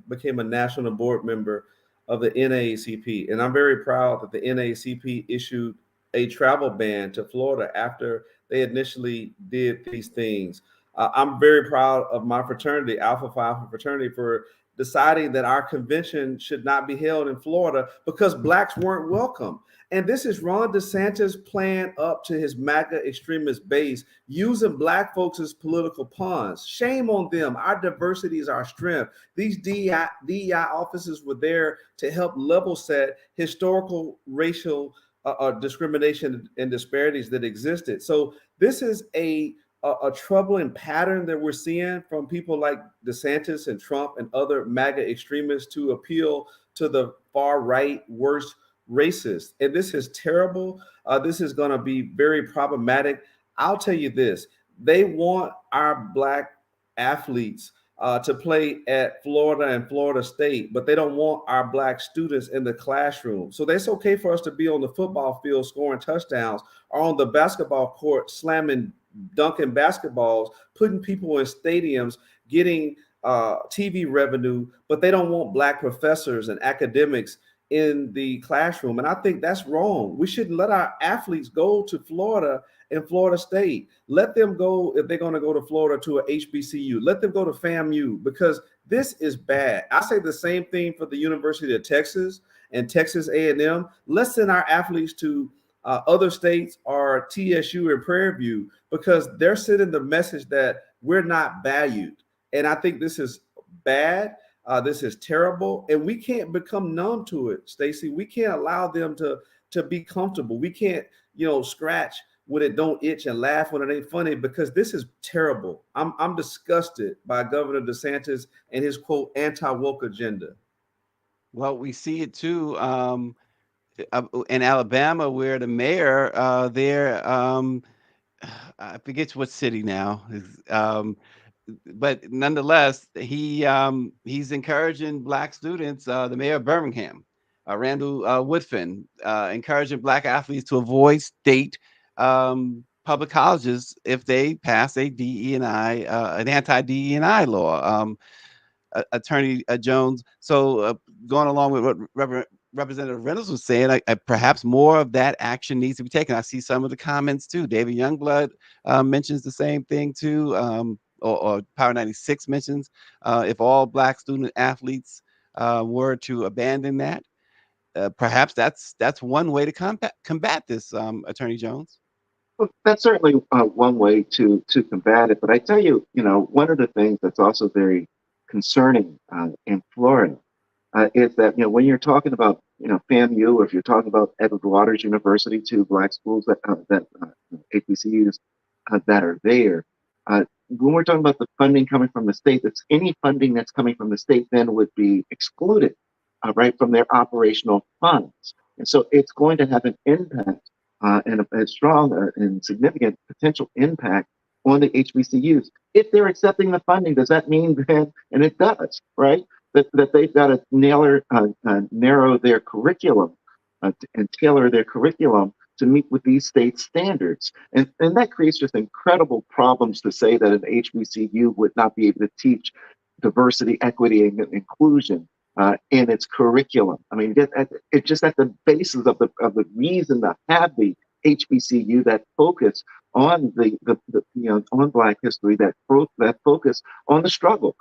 became a national board member of the NAACP, and I'm very proud that the NAACP issued a travel ban to Florida after they initially did these things. I'm very proud of my fraternity, Alpha Phi fraternity, for deciding that our convention should not be held in Florida because blacks weren't welcome. And this is Ron DeSantis' plan up to his MAGA extremist base, using black folks as political pawns. Shame on them. Our diversity is our strength. These DEI officers were there to help level set historical racial discrimination and disparities that existed. So this is a troubling pattern that we're seeing from people like DeSantis and Trump and other MAGA extremists to appeal to the far right, worst racists. And this is terrible. This is going to be very problematic. I'll tell you this, they want our black athletes to play at Florida and Florida State, but they don't want our black students in the classroom. So it's okay for us to be on the football field scoring touchdowns or on the basketball court slamming dunking basketballs, putting people in stadiums, getting TV revenue, but they don't want black professors and academics in the classroom. And I think that's wrong. We shouldn't let our athletes go to Florida and Florida State. Let them go, if they're going to go to Florida, to a HBCU. Let them go to FAMU, because this is bad. I say the same thing for the University of Texas and Texas A&M. Let's send our athletes to other states or TSU and Prairie View, because they're sending the message that we're not valued. And I think this is bad. This is terrible, and we can't become numb to it, Stacey. We can't allow them to be comfortable. We can't, scratch when it don't itch and laugh when it ain't funny, because this is terrible. I'm disgusted by Governor DeSantis and his quote anti-woke agenda. Well, we see it too in Alabama, where the mayor there, I forget what city now, but nonetheless, he's encouraging black students. The mayor of Birmingham, Randall Woodfin, encouraging black athletes to avoid state public colleges if they pass a DE&I, an anti DE&I law. Attorney Jones. So going along with what Representative Reynolds was saying, perhaps more of that action needs to be taken. I see some of the comments too. David Youngblood mentions the same thing too, or Power 96 mentions if all black student athletes were to abandon that, perhaps that's one way to combat this, Attorney Jones. Well, that's certainly one way to combat it. But I tell you, one of the things that's also very concerning in Florida is that when you're talking about FAMU, or if you're talking about Edward Waters University, two black schools that HBCUs that are there, when we're talking about the funding coming from the state, that's any funding that's coming from the state then would be excluded, right, from their operational funds, and so it's going to have an impact and a strong and significant potential impact on the HBCUs. If they're accepting the funding, does that mean then, and it does, right, that they've got to narrow their curriculum and tailor their curriculum to meet with these state standards. And that creates just incredible problems to say that an HBCU would not be able to teach diversity, equity, and inclusion in its curriculum. I mean, it's just at the basis of the reason to have the HBCU, that focus on on Black history, that focus on the struggle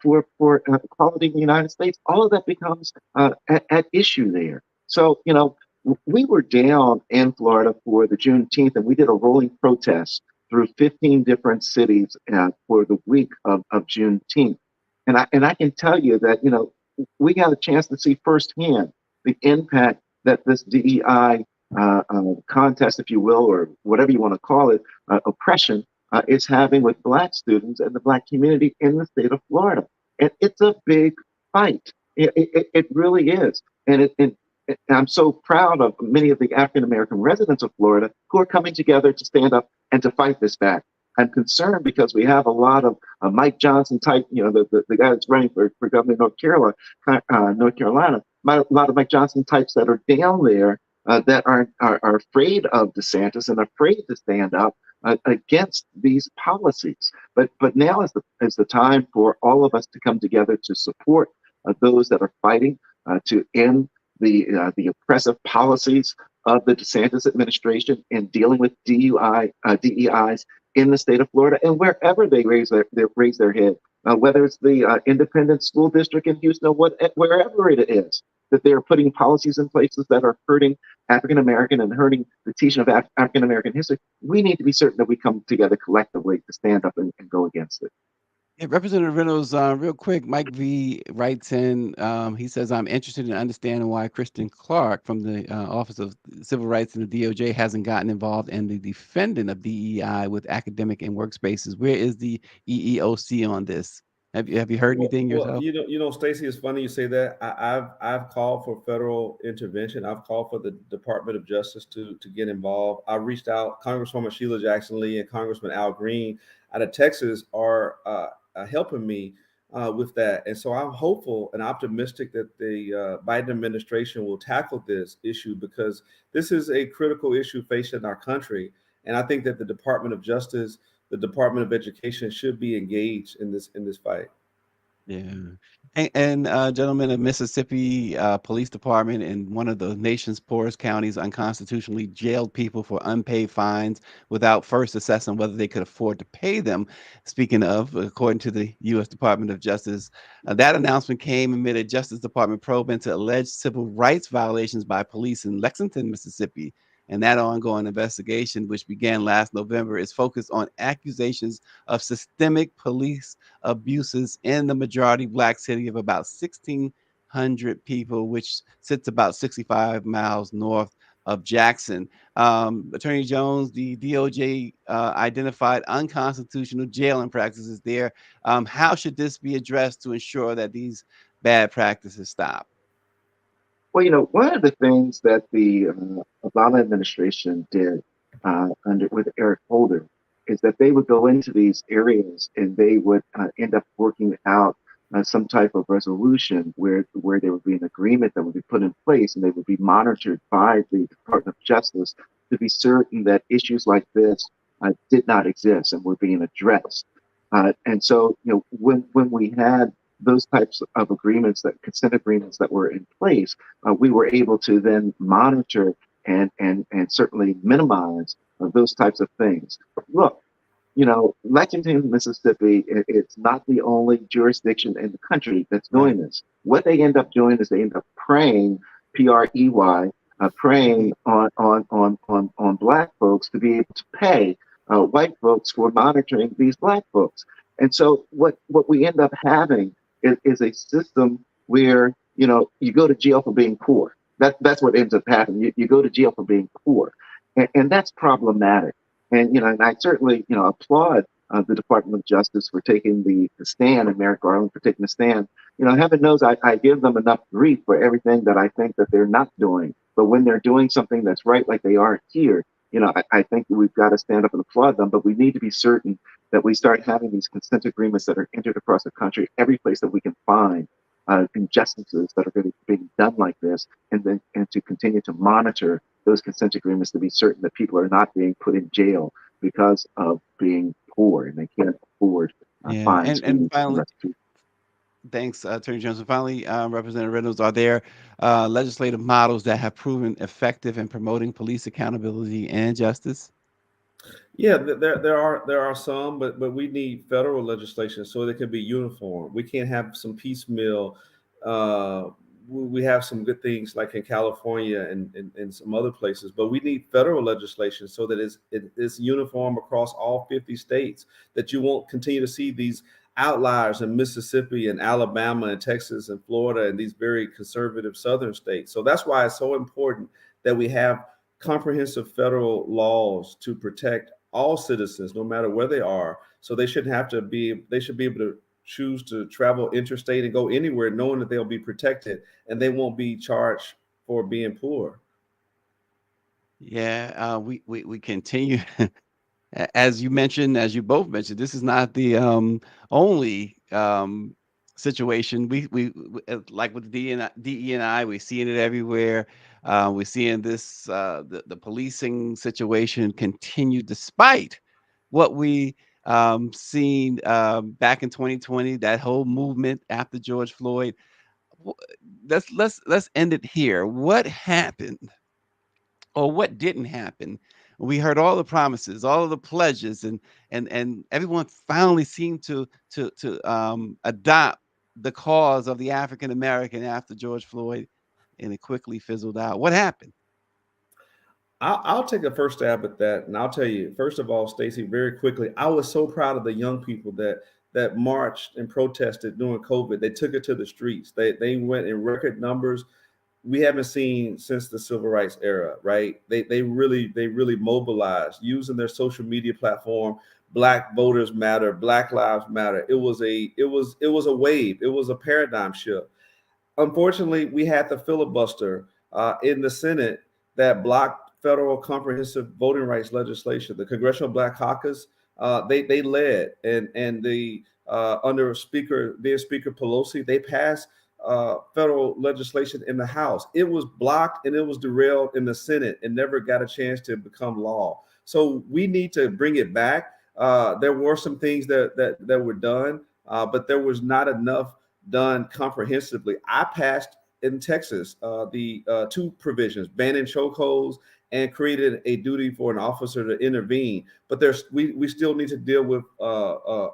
for equality in the United States. All of that becomes at issue there. So we were down in Florida for the Juneteenth, and we did a rolling protest through 15 different cities for the week of Juneteenth. And I can tell you that we got a chance to see firsthand the impact that this DEI contest, if you will, or whatever you want to call it, oppression is having with Black students and the Black community in the state of Florida. And it's a big fight. It really is. And I'm so proud of many of the African American residents of Florida who are coming together to stand up and to fight this back. I'm concerned because we have a lot of Mike Johnson type, the guy that's running for governor of North Carolina, a lot of Mike Johnson types that are down there that are afraid of DeSantis and afraid to stand up against these policies. But now is the time for all of us to come together to support those that are fighting to end the oppressive policies of the DeSantis administration in dealing with DEIs in the state of Florida and wherever they raise their head, whether it's the independent school district in Houston or wherever it is, that they are putting policies in places that are hurting African American and hurting the teaching of African American history. We need to be certain that we come together collectively to stand up and go against it. Yeah, Representative Reynolds, real quick, Mike V writes in, he says, I'm interested in understanding why Kristen Clark from the Office of Civil Rights in the DOJ hasn't gotten involved in the defending of DEI with academic and workspaces. Where is the EEOC on this? Have you heard anything Well, yourself? Stacey, it's funny you say that. I've called for federal intervention. I've called for the Department of Justice to get involved. I reached out. Congresswoman Sheila Jackson Lee and Congressman Al Green out of Texas are helping me with that, and so I'm hopeful and optimistic that the Biden administration will tackle this issue because this is a critical issue facing our country, and I think that the Department of Justice, the Department of Education, should be engaged in this fight. Yeah. And gentlemen of Mississippi Police Department in one of the nation's poorest counties unconstitutionally jailed people for unpaid fines without first assessing whether they could afford to pay them. Speaking of, according to the U.S. Department of Justice, that announcement came amid a Justice Department probe into alleged civil rights violations by police in Lexington, Mississippi. And that ongoing investigation, which began last November, is focused on accusations of systemic police abuses in the majority Black city of about 1,600 people, which sits about 65 miles north of Jackson. Attorney Jones, the DOJ identified unconstitutional jailing practices there. How should this be addressed to ensure that these bad practices stop? Well, one of the things that the Obama administration did under with Eric Holder is that they would go into these areas and they would end up working out some type of resolution where there would be an agreement that would be put in place, and they would be monitored by the Department of Justice to be certain that issues like this did not exist and were being addressed. And so, when we had those types of agreements, that consent agreements that were in place, we were able to then monitor and certainly minimize those types of things. Look, Lexington, Mississippi, it's not the only jurisdiction in the country that's Right. doing this. What they end up doing is they end up preying, PREY, preying on black folks to be able to pay white folks for monitoring these black folks. And so what we end up having is a system where you go to jail for being poor. That's what ends up happening. You go to jail for being poor, and that's problematic. And I certainly applaud the Department of Justice for taking the stand, and Merrick Garland for taking the stand. Heaven knows I give them enough grief for everything that I think that they're not doing. But when they're doing something that's right, like they are here, I think that we've got to stand up and applaud them. But we need to be certain that we start having these consent agreements that are entered across the country, every place that we can find injustices that are going to be being done like this, and to continue to monitor those consent agreements to be certain that people are not being put in jail because of being poor and they can't afford Yeah. fines, And fees, and finally, restitution. thanks, Attorney General. So finally, Representative Reynolds, are there legislative models that have proven effective in promoting police accountability and justice? Yeah, there are some, but we need federal legislation so they can be uniform. We can't have some piecemeal. Uh, we have some good things like in California and some other places, but we need federal legislation so that it's uniform across all 50 states. That you won't continue to see these outliers in Mississippi and Alabama and Texas and Florida and these very conservative southern states. So that's why it's so important that we have comprehensive federal laws to protect all citizens, no matter where they are. So they should be able to choose to travel interstate and go anywhere, knowing that they'll be protected and they won't be charged for being poor. Yeah, we continue. As you mentioned, as you both mentioned, this is not the only situation. Like with the DE&I, we're seeing it everywhere. We're seeing this the policing situation continue despite what we seen back in 2020. That whole movement after George Floyd. W- let's end it here. What happened or what didn't happen? We heard all the promises, all of the pledges, and everyone finally seemed to adopt the cause of the African American after George Floyd, and it quickly fizzled out. What happened? I'll take a first stab at that, and I'll tell you first of all, Stacey, very quickly. I was so proud of the young people that marched and protested during COVID. They took it to the streets. They went in record numbers. We haven't seen since the civil rights era, right? They really mobilized using their social media platform. Black voters matter. Black lives matter. It was a wave. It was a paradigm shift. Unfortunately, we had the filibuster in the Senate that blocked federal comprehensive voting rights legislation. The Congressional Black Caucus, they led, and the under Speaker Pelosi, they passed federal legislation in the House. It was blocked and it was derailed in the Senate and never got a chance to become law. So we need to bring it back. There were some things that were done, but there was not enough done comprehensively. I passed in Texas the two provisions, banning chokeholds and created a duty for an officer to intervene. But we still need to deal with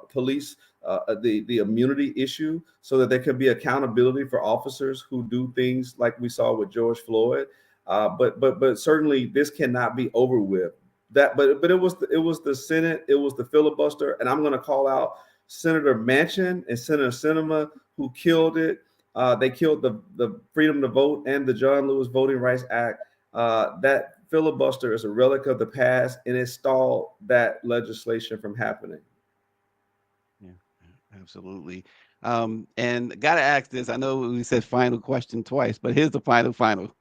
police the immunity issue so that there can be accountability for officers who do things like we saw with George Floyd. But certainly this cannot be over with. But it was the Senate, it was the filibuster, and I'm going to call out Senator Manchin and Senator Sinema who killed it. They killed the Freedom to Vote and the John Lewis Voting Rights Act. That filibuster is a relic of the past, and it stalled that legislation from happening. Yeah, absolutely. And got to ask this. I know we said final question twice, but here's the final.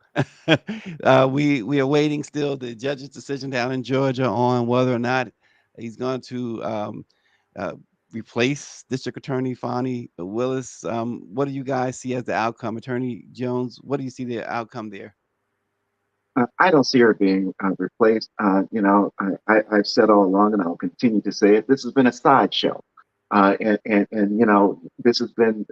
We are waiting still the judge's decision down in Georgia on whether or not he's going to uh, replace District Attorney Fani Willis. What do you guys see as the outcome? Attorney Jones, what do you see the outcome there? I don't see her being replaced. I've said all along, and I'll continue to say it. This has been a sideshow, and this has been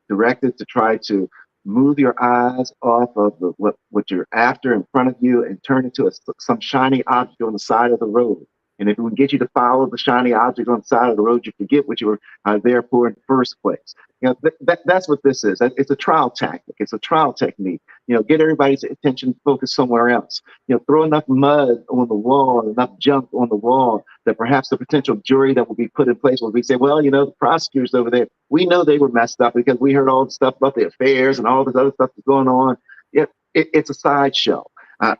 directed to try to move your eyes off of what you're after in front of you and turn it to some shiny object on the side of the road. And if we can get you to follow the shiny object on the side of the road, you forget what you were there for in the first place. That's what this is. It's a trial tactic. It's a trial technique. Get everybody's attention focused somewhere else. Throw enough mud on the wall, enough junk on the wall that perhaps the potential jury that will be put in place will be say, well, the prosecutors over there, we know they were messed up because we heard all the stuff about the affairs and all this other stuff that's going on. It's a sideshow. I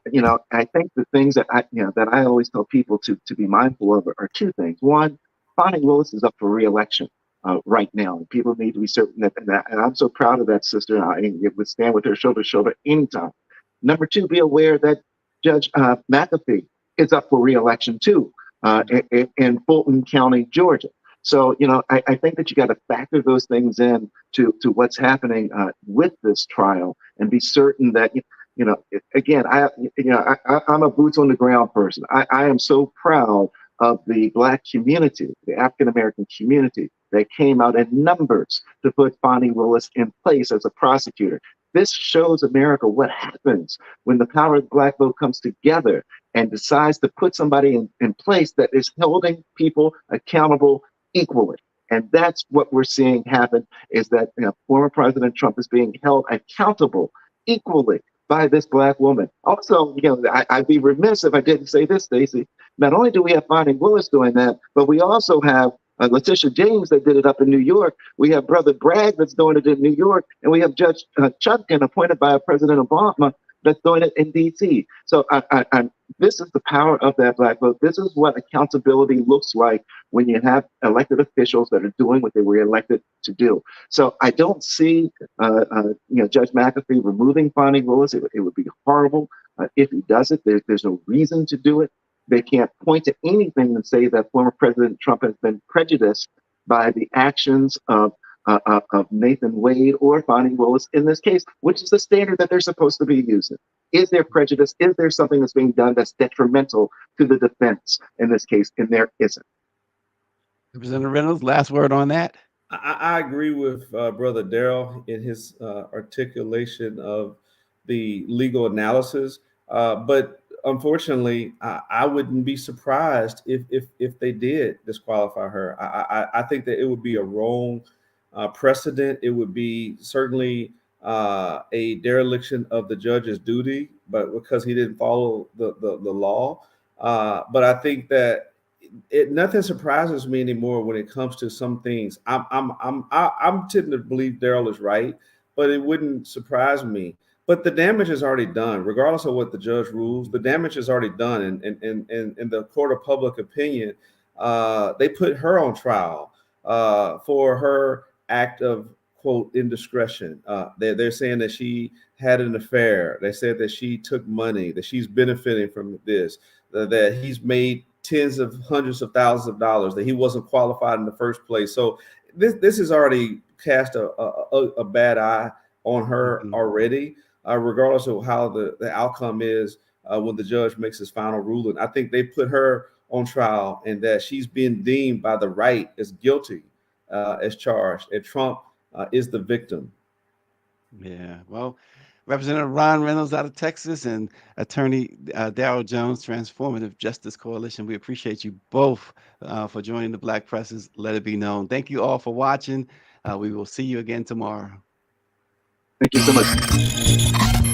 think the things that I always tell people to be mindful of are two things. One, Bonnie Willis is up for re-election right now, and people need to be certain and I'm so proud of that sister. And I would stand with her shoulder to shoulder anytime. Number two, be aware that Judge McAfee is up for re-election too in Fulton County, Georgia. So, I think that you got to factor those things in to what's happening with this trial and be certain that, again, I'm a boots on the ground person. I am so proud of the Black community, the African-American community that came out in numbers to put Fani Willis in place as a prosecutor. This shows America what happens when the power of the Black vote comes together and decides to put somebody in place that is holding people accountable equally. And that's what we're seeing happen is that former President Trump is being held accountable equally by this Black woman. Also, I'd be remiss if I didn't say this, Stacey. Not only do we have Fani Willis doing that, but we also have Letitia James that did it up in New York. We have Brother Bragg that's doing it in New York. And we have Judge Chutkan appointed by President Obama that's doing it in D.C. So this is the power of that Black vote. This is what accountability looks like when you have elected officials that are doing what they were elected to do. So I don't see, Judge McAfee removing Fani Willis. It would be horrible if he does it. There's no reason to do it. They can't point to anything and say that former President Trump has been prejudiced by the actions of Nathan Wade or Fani Willis in this case, which is the standard that they're supposed to be using. Is there prejudice? Is there something that's being done that's detrimental to the defense in this case? And there isn't. Representative Reynolds, last word on that. I agree with Brother Darrell in his articulation of the legal analysis, but unfortunately, I wouldn't be surprised if they did disqualify her. I think that it would be a wrong precedent. It would be certainly a dereliction of the judge's duty, but because he didn't follow the law. But I think that nothing surprises me anymore when it comes to some things. I'm tending to believe Darrell is right, but it wouldn't surprise me. But the damage is already done, regardless of what the judge rules. The damage is already done, and in the court of public opinion, they put her on trial for her act of, quote, indiscretion. They're saying that she had an affair. They said that she took money, that she's benefiting from this, that he's made tens of hundreds of thousands of dollars, that he wasn't qualified in the first place. So this has already cast a bad eye on her already, regardless of how the outcome is when the judge makes his final ruling. I think they put her on trial and that she's being deemed by the right as guilty as charged, and Trump is the victim. Yeah, well, Representative Ron Reynolds out of Texas and Attorney Darrell Jones, Transformative Justice Coalition. We appreciate you both for joining the Black Presses. Let it be known. Thank you all for watching. We will see you again tomorrow. Thank you so much.